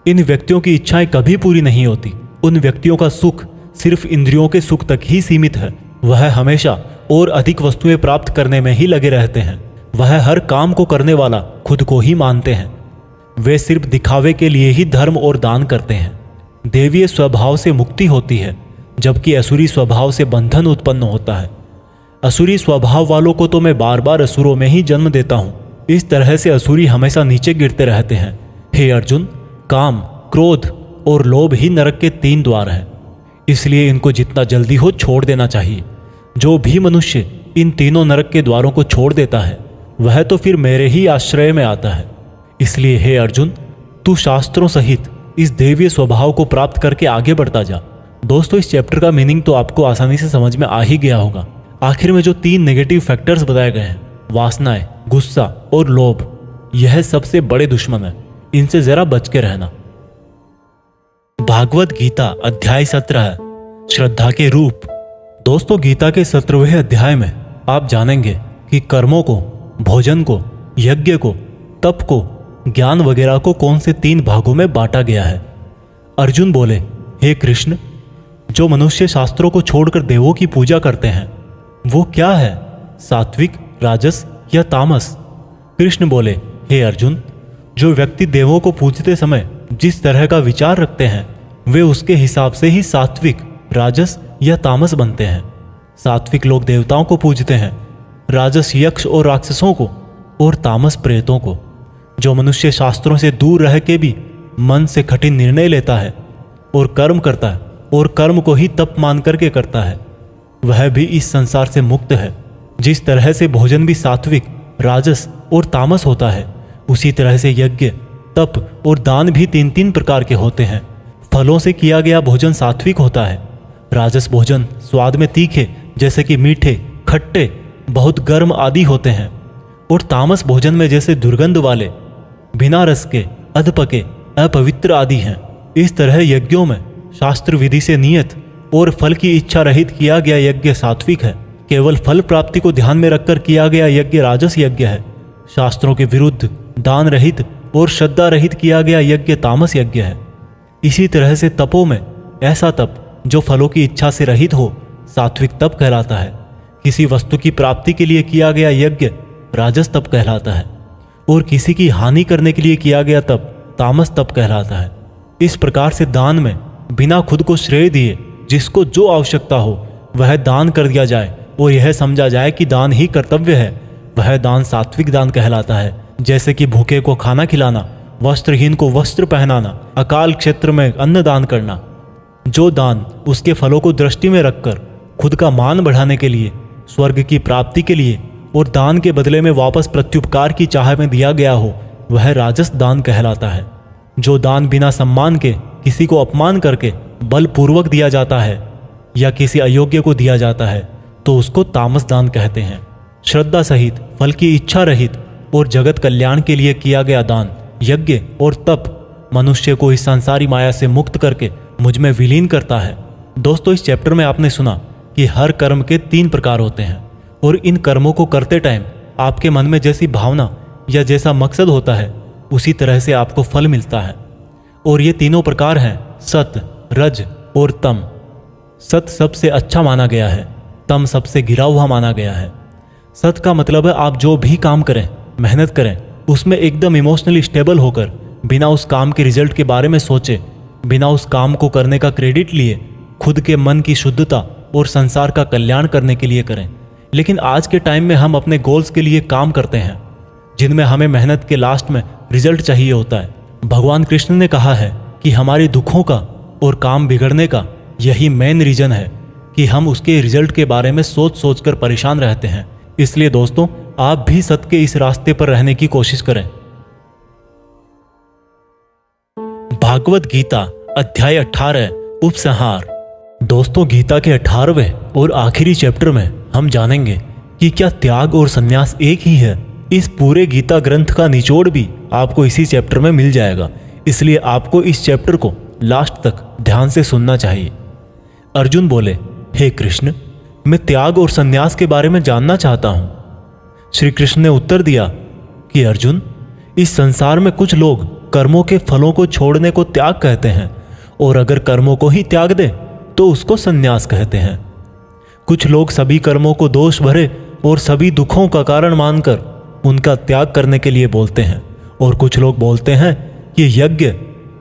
इन व्यक्तियों की इच्छाएं कभी पूरी नहीं होती। उन व्यक्तियों का सुख सिर्फ इंद्रियों के सुख तक ही सीमित है। वह हमेशा और अधिक वस्तुएं प्राप्त करने में ही लगे रहते हैं। वह हर काम को करने वाला खुद को ही मानते हैं। वे सिर्फ दिखावे के लिए ही धर्म और दान करते हैं। देवीय स्वभाव से मुक्ति होती है, जबकि असुरी स्वभाव से बंधन उत्पन्न होता है। असुरी स्वभाव वालों को तो मैं बार बार असुरों में ही जन्म देता हूँ। इस तरह से असुरी हमेशा नीचे गिरते रहते हैं। हे अर्जुन, काम, क्रोध और लोभ ही नरक के 3 द्वार हैं। इसलिए इनको जितना जल्दी हो छोड़ देना चाहिए। जो भी मनुष्य इन तीनों नरक के द्वारों को छोड़ देता है वह तो फिर मेरे ही आश्रय में आता है। इसलिए हे अर्जुन, तू शास्त्रों सहित इस देवीय स्वभाव को प्राप्त करके आगे बढ़ता जा। दोस्तों, इस चैप्टर का मीनिंग तो आपको आसानी से समझ में आ ही गया होगा। आखिर में जो 3 नेगेटिव फैक्टर्स बताए गए हैं, वासनाएं, गुस्सा और लोभ, यह सबसे बड़े दुश्मन है। इनसे जरा बच के रहना। भागवत गीता अध्याय 17, श्रद्धा के रूप। दोस्तों, गीता के 17वें अध्याय में आप जानेंगे कि कर्मों को, भोजन को, यज्ञ को, तप को, ज्ञान वगैरह को कौन से 3 भागों में बांटा गया है। अर्जुन बोले, हे कृष्ण, जो मनुष्य शास्त्रों को छोड़कर देवों की पूजा करते हैं वो क्या है, सात्विक, राजस या तामस? कृष्ण बोले, हे अर्जुन, जो व्यक्ति देवों को पूजते समय जिस तरह का विचार रखते हैं वे उसके हिसाब से ही सात्विक, राजस या तामस बनते हैं। सात्विक लोग देवताओं को पूजते हैं, राजस यक्ष और राक्षसों को, और तामस प्रेतों को। जो मनुष्य शास्त्रों से दूर रह के भी मन से कठिन निर्णय लेता है और कर्म करता है और कर्म को ही तप मान करके करता है, वह भी इस संसार से मुक्त है। जिस तरह से भोजन भी सात्विक, राजस और तामस होता है, उसी तरह से यज्ञ, तप और दान भी 3-3 प्रकार के होते हैं। फलों से किया गया भोजन सात्विक होता है। राजस भोजन स्वाद में तीखे, जैसे कि मीठे, खट्टे, बहुत गर्म आदि होते हैं, और तामस भोजन में जैसे दुर्गंध वाले, बिना रस के, अधपके, अपवित्र आदि हैं। इस तरह यज्ञों में शास्त्र विधि से नियत और फल की इच्छा रहित किया गया यज्ञ सात्विक है। केवल फल प्राप्ति को ध्यान में रखकर किया गया यज्ञ राजस यज्ञ है। शास्त्रों के विरुद्ध, दान रहित और श्रद्धा रहित किया गया यज्ञ तामस यज्ञ है। इसी तरह से तपों में ऐसा तप जो फलों की इच्छा से रहित हो, सात्विक तप कहलाता है। किसी वस्तु की प्राप्ति के लिए किया गया यज्ञ राजस तप कहलाता है, और किसी की हानि करने के लिए किया गया तप तामस तप कहलाता है। इस प्रकार से दान में बिना खुद को श्रेय दिए जिसको जो आवश्यकता हो वह दान कर दिया जाए और यह समझा जाए कि दान ही कर्तव्य है, वह दान सात्विक दान कहलाता है। जैसे कि भूखे को खाना खिलाना, वस्त्रहीन को वस्त्र पहनाना, अकाल क्षेत्र में अन्न दान करना। जो दान उसके फलों को दृष्टि में रखकर खुद का मान बढ़ाने के लिए, स्वर्ग की प्राप्ति के लिए और दान के बदले में वापस प्रत्युपकार की चाह में दिया गया हो, वह राजस दान कहलाता है। जो दान बिना सम्मान के किसी को अपमान करके बलपूर्वक दिया जाता है या किसी अयोग्य को दिया जाता है तो उसको तामस दान कहते हैं। श्रद्धा सहित, फल की इच्छा रहित और जगत कल्याण के लिए किया गया दान, यज्ञ और तप मनुष्य को इस संसारी माया से मुक्त करके मुझ में विलीन करता है। दोस्तों, इस चैप्टर में आपने सुना कि हर कर्म के 3 प्रकार होते हैं और इन कर्मों को करते टाइम आपके मन में जैसी भावना या जैसा मकसद होता है उसी तरह से आपको फल मिलता है। और ये तीनों प्रकार हैं सत, रज और तम। सत सबसे अच्छा माना गया है, तम सबसे गिरा हुआ माना गया है। सत का मतलब है आप जो भी काम करें, मेहनत करें, उसमें एकदम इमोशनली स्टेबल होकर, बिना उस काम के रिजल्ट के बारे में सोचे, बिना उस काम को करने का क्रेडिट लिए, खुद के मन की शुद्धता और संसार का कल्याण करने के लिए करें। लेकिन आज के टाइम में हम अपने गोल्स के लिए काम करते हैं जिनमें हमें मेहनत के लास्ट में रिजल्ट चाहिए होता है। भगवान कृष्ण ने कहा है कि हमारे दुखों का और काम बिगड़ने का यही मेन रीजन है कि हम उसके रिजल्ट के बारे में सोच सोच कर परेशान रहते हैं। इसलिए दोस्तों, आप भी सत्य के इस रास्ते पर रहने की कोशिश करें। भागवत गीता अध्याय 18 उपसंहार। दोस्तों, गीता के 18वें और आखिरी चैप्टर में हम जानेंगे कि क्या त्याग और संन्यास एक ही है। इस पूरे गीता ग्रंथ का निचोड़ भी आपको इसी चैप्टर में मिल जाएगा, इसलिए आपको इस चैप्टर को लास्ट तक ध्यान से सुनना चाहिए। अर्जुन बोले, हे कृष्ण, मैं त्याग और संन्यास के बारे में जानना चाहता हूं। श्री कृष्ण ने उत्तर दिया कि अर्जुन, इस संसार में कुछ लोग कर्मों के फलों को छोड़ने को त्याग कहते हैं और अगर कर्मों को ही त्याग दे तो उसको संन्यास कहते हैं। कुछ लोग सभी कर्मों को दोष भरे और सभी दुखों का कारण मानकर उनका त्याग करने के लिए बोलते हैं और कुछ लोग बोलते हैं कि यज्ञ,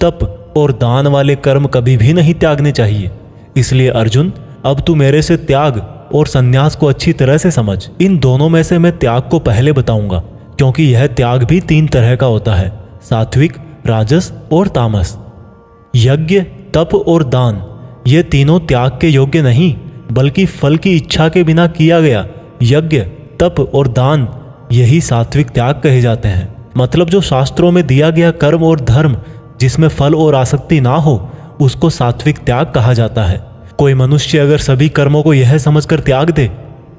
तप और दान वाले कर्म कभी भी नहीं त्यागने चाहिए। इसलिए अर्जुन, अब तू मेरे से त्याग और संन्यास को अच्छी तरह से समझ। इन दोनों में से मैं त्याग को पहले बताऊंगा क्योंकि यह त्याग भी 3 तरह का होता है, सात्विक, राजस और तामस। यज्ञ, तप और दान ये तीनों त्याग के योग्य नहीं बल्कि फल की इच्छा के बिना किया गया यज्ञ, तप और दान यही सात्विक त्याग कहे जाते हैं। मतलब जो शास्त्रों में दिया गया कर्म और धर्म जिसमें फल और आसक्ति ना हो उसको सात्विक त्याग कहा जाता है। कोई मनुष्य अगर सभी कर्मों को यह समझकर त्याग दे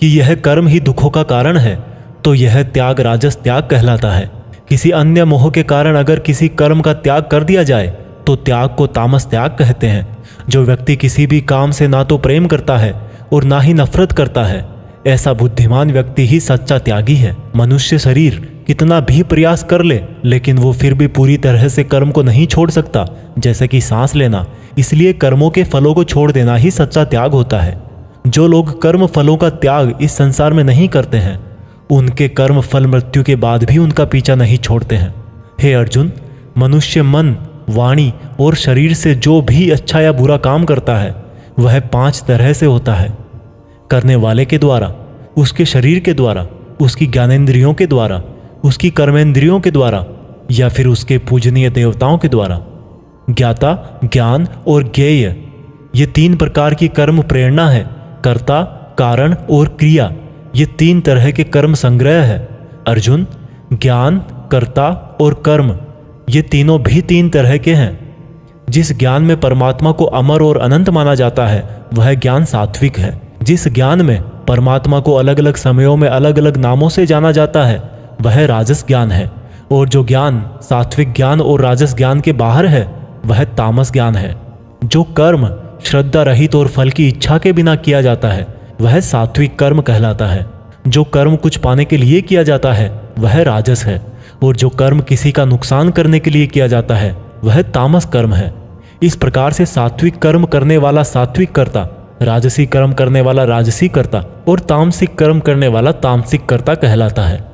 कि यह कर्म ही दुखों का कारण है तो यह त्याग राजस त्याग कहलाता है। किसी अन्य मोह के कारण अगर किसी कर्म का त्याग कर दिया जाए तो त्याग को तामस त्याग कहते हैं। जो व्यक्ति किसी भी काम से ना तो प्रेम करता है और ना ही नफरत करता है, ऐसा बुद्धिमान व्यक्ति ही सच्चा त्यागी है। मनुष्य शरीर कितना भी प्रयास कर ले लेकिन वो फिर भी पूरी तरह से कर्म को नहीं छोड़ सकता, जैसे कि सांस लेना। इसलिए कर्मों के फलों को छोड़ देना ही सच्चा त्याग होता है। जो लोग कर्म फलों का त्याग इस संसार में नहीं करते हैं उनके कर्म फल मृत्यु के बाद भी उनका पीछा नहीं छोड़ते हैं। हे अर्जुन, मनुष्य मन, वाणी और शरीर से जो भी अच्छा या बुरा काम करता है वह 5 तरह से होता है। करने वाले के द्वारा, उसके शरीर के द्वारा, उसकी ज्ञानेंद्रियों के द्वारा, उसकी कर्मेंद्रियों के द्वारा या फिर उसके पूजनीय देवताओं के द्वारा। ज्ञाता, ज्ञान और ज्ञेय ये 3 प्रकार की कर्म प्रेरणा है। कर्ता, कारण और क्रिया ये 3 तरह के कर्म संग्रह है। अर्जुन, ज्ञान, कर्ता और कर्म ये तीनों भी 3 तरह के हैं। जिस ज्ञान में परमात्मा को अमर और अनंत माना जाता है वह ज्ञान सात्विक है। जिस ज्ञान में परमात्मा को अलग अलग समयों में अलग अलग नामों से जाना जाता है वह राजस ज्ञान है। और जो ज्ञान सात्विक ज्ञान और राजस ज्ञान के बाहर है वह तामस ज्ञान है। जो कर्म श्रद्धा रहित और फल की इच्छा के बिना किया जाता है वह सात्विक कर्म कहलाता है। जो कर्म कुछ पाने के लिए किया जाता है वह राजस है और जो कर्म किसी का नुकसान करने के लिए किया जाता है वह तामस कर्म है। इस प्रकार से सात्विक कर्म करने वाला सात्विक कर्ता, राजसी कर्म करने वाला राजसी कर्ता और तामसिक कर्म करने वाला तामसिक कर्ता कहलाता है।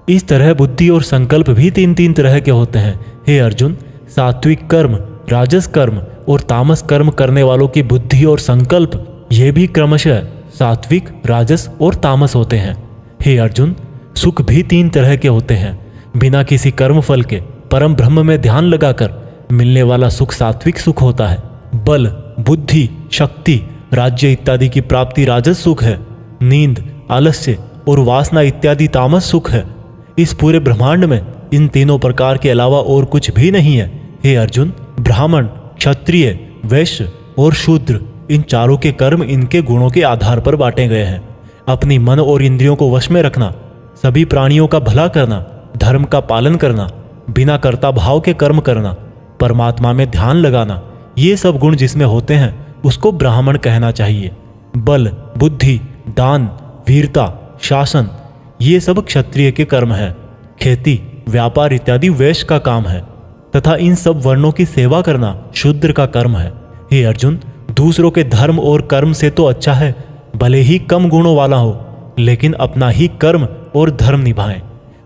इस तरह बुद्धि और संकल्प भी 3 तरह के होते हैं। हे अर्जुन, सात्विक कर्म, राजस कर्म और तामस कर्म करने वालों की बुद्धि और संकल्प ये भी क्रमशः सात्विक, राजस और तामस होते हैं। हे अर्जुन, सुख भी 3 तरह के होते हैं। बिना किसी कर्म फल के परम ब्रह्म में ध्यान लगाकर मिलने वाला सुख सात्विक सुख होता है। बल, बुद्धि, शक्ति, राज्य इत्यादि की प्राप्ति राजस सुख है। नींद, आलस्य और वासना इत्यादि तामस सुख है। इस पूरे ब्रह्मांड में इन तीनों प्रकार के अलावा और कुछ भी नहीं है। हे अर्जुन, ब्राह्मण, क्षत्रिय, वैश्य और शूद्र, इन चारों के कर्म इनके गुणों के आधार पर बांटे गए हैं। अपनी मन और इंद्रियों को वश में रखना, सभी प्राणियों का भला करना, धर्म का पालन करना, बिना कर्ता भाव के कर्म करना, परमात्मा में ध्यान लगाना, ये सब गुण जिसमें होते हैं उसको ब्राह्मण कहना चाहिए। बल, बुद्धि, दान, वीरता, शासन, ये सब क्षत्रिय के कर्म है। खेती, व्यापार इत्यादि वैश्य का काम है तथा इन सब वर्णों की सेवा करना शूद्र का कर्म है। हे अर्जुन, दूसरों के धर्म और कर्म से तो अच्छा है भले ही कम गुणों वाला हो, लेकिन अपना ही कर्म और धर्म निभाएं,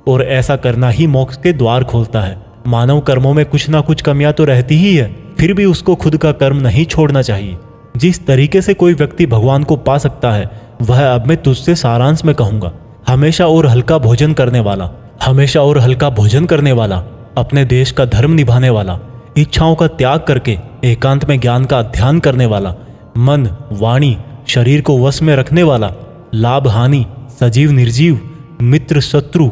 और ऐसा करना ही मोक्ष के द्वार खोलता है। मानव कर्मों में कुछ ना कुछ कमियां तो रहती ही है, फिर भी उसको खुद का कर्म नहीं छोड़ना चाहिए। जिस तरीके से कोई व्यक्ति भगवान को पा सकता है वह अब मैं तुझसे सारांश में कहूंगा। हमेशा और हल्का भोजन करने वाला, हमेशा और हल्का भोजन करने वाला, अपने देश का धर्म निभाने वाला, इच्छाओं का त्याग करके एकांत में ज्ञान का अध्ययन करने वाला, मन, वाणी, शरीर को वश में रखने वाला, लाभ हानि, सजीव निर्जीव, मित्र शत्रु,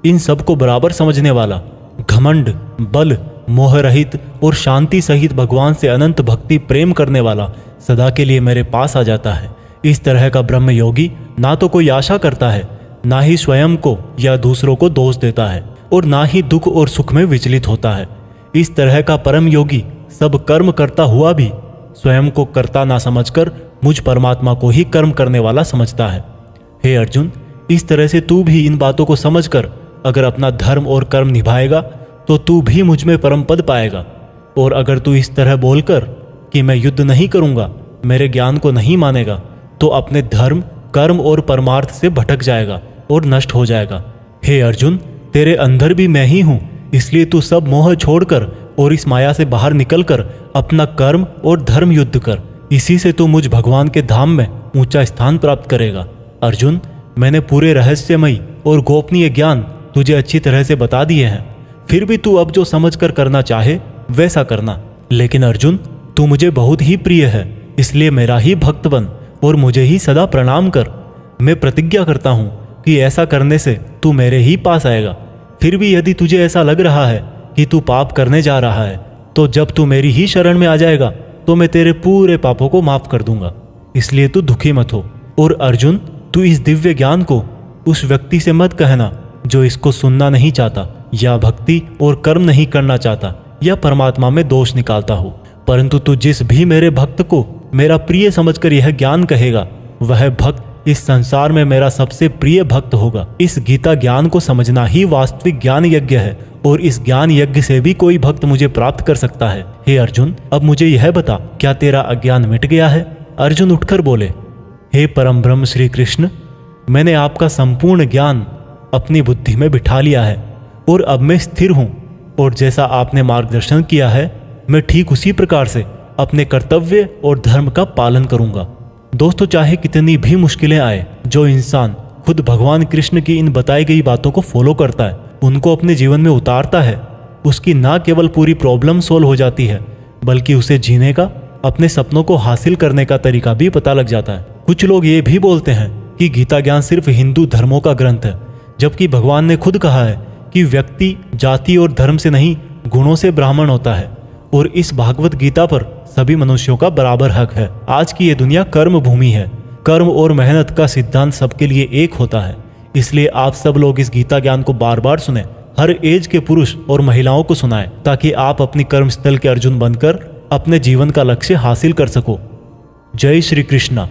इन सब को बराबर समझने वाला, घमंड, बल, मोह रहित और शांति सहित भगवान से अनंत भक्ति प्रेम करने वाला सदा के लिए मेरे पास आ जाता है। इस तरह का ब्रह्म योगी ना तो कोई आशा करता है, ना ही स्वयं को या दूसरों को दोष देता है, और ना ही दुख और सुख में विचलित होता है। इस तरह का परम योगी सब कर्म करता हुआ भी स्वयं को कर्ता ना समझकर मुझ परमात्मा को ही कर्म करने वाला समझता है। हे अर्जुन, इस तरह से तू भी इन बातों को समझकर अगर अपना धर्म और कर्म निभाएगा तो तू भी मुझ में परम पद पाएगा। और अगर तू इस तरह बोलकर कि मैं युद्ध नहीं करूंगा, मेरे ज्ञान को नहीं मानेगा, तो अपने धर्म, कर्म और परमार्थ से भटक जाएगा और नष्ट हो जाएगा। हे अर्जुन, तेरे अंदर भी मैं ही हूं, इसलिए तू सब मोह छोड़कर और इस माया से बाहर निकलकर अपना कर्म और धर्म युद्ध कर। इसी से तू मुझ भगवान के धाम में ऊंचा स्थान प्राप्त करेगा। अर्जुन, मैंने पूरे रहस्यमयी और गोपनीय ज्ञान तुझे अच्छी तरह से बता दिए हैं, फिर भी तू अब जो समझकर करना चाहे वैसा करना। लेकिन अर्जुन, तू मुझे बहुत ही प्रिय है, इसलिए मेरा ही भक्त बन और मुझे ही सदा प्रणाम कर। मैं प्रतिज्ञा करता हूँ कि ऐसा करने से तू मेरे ही पास आएगा। फिर भी यदि तुझे ऐसा लग रहा है कि तू पाप करने जा रहा है, तो जब तू मेरी ही शरण में आ जाएगा तो मैं तेरे पूरे पापों को माफ कर दूंगा। इसलिए तू दुखी मत हो। और अर्जुन, तू इस दिव्य ज्ञान को उस व्यक्ति से मत कहना जो इसको सुनना नहीं चाहता, या भक्ति और कर्म नहीं करना चाहता, या परमात्मा में दोष निकालता हो। परंतु तू जिस भी मेरे भक्त को मेरा प्रिय समझकर यह ज्ञान कहेगा, वह भक्त इस संसार में मेरा सबसे प्रिय भक्त होगा। इस गीता ज्ञान को समझना ही वास्तविक ज्ञान यज्ञ है, और इस ज्ञान यज्ञ से भी कोई भक्त मुझे प्राप्त कर सकता है। हे अर्जुन, अब मुझे यह बता, क्या तेरा अज्ञान मिट गया है? अर्जुन उठकर बोले, हे परम ब्रह्म श्री कृष्ण, मैंने आपका संपूर्ण ज्ञान अपनी बुद्धि में बिठा लिया है और अब मैं स्थिर हूँ, और जैसा आपने मार्गदर्शन किया है मैं ठीक उसी प्रकार से अपने कर्तव्य और धर्म का पालन करूंगा। दोस्तों, चाहे कितनी भी मुश्किलें आए, जो इंसान खुद भगवान कृष्ण की इन बताई गई बातों को फॉलो करता है, उनको अपने जीवन में उतारता है, उसकी ना केवल पूरी प्रॉब्लम सोल्व हो जाती है, बल्कि उसे जीने का, अपने सपनों को हासिल करने का तरीका भी पता लग जाता है। कुछ लोग ये भी बोलते हैं कि गीता ज्ञान सिर्फ हिंदू धर्मों का ग्रंथ है, जबकि भगवान ने खुद कहा है कि व्यक्ति जाति और धर्म से नहीं, गुणों से ब्राह्मण होता है, और इस भागवत गीता पर सभी मनुष्यों का बराबर हक है। आज की ये दुनिया कर्म भूमि है। कर्म और मेहनत का सिद्धांत सबके लिए एक होता है। इसलिए आप सब लोग इस गीता ज्ञान को बार बार सुने, हर एज के पुरुष और महिलाओं को सुनाएं, ताकि आप अपनी कर्मस्थल के अर्जुन बनकर अपने जीवन का लक्ष्य हासिल कर सको। जय श्री कृष्णा।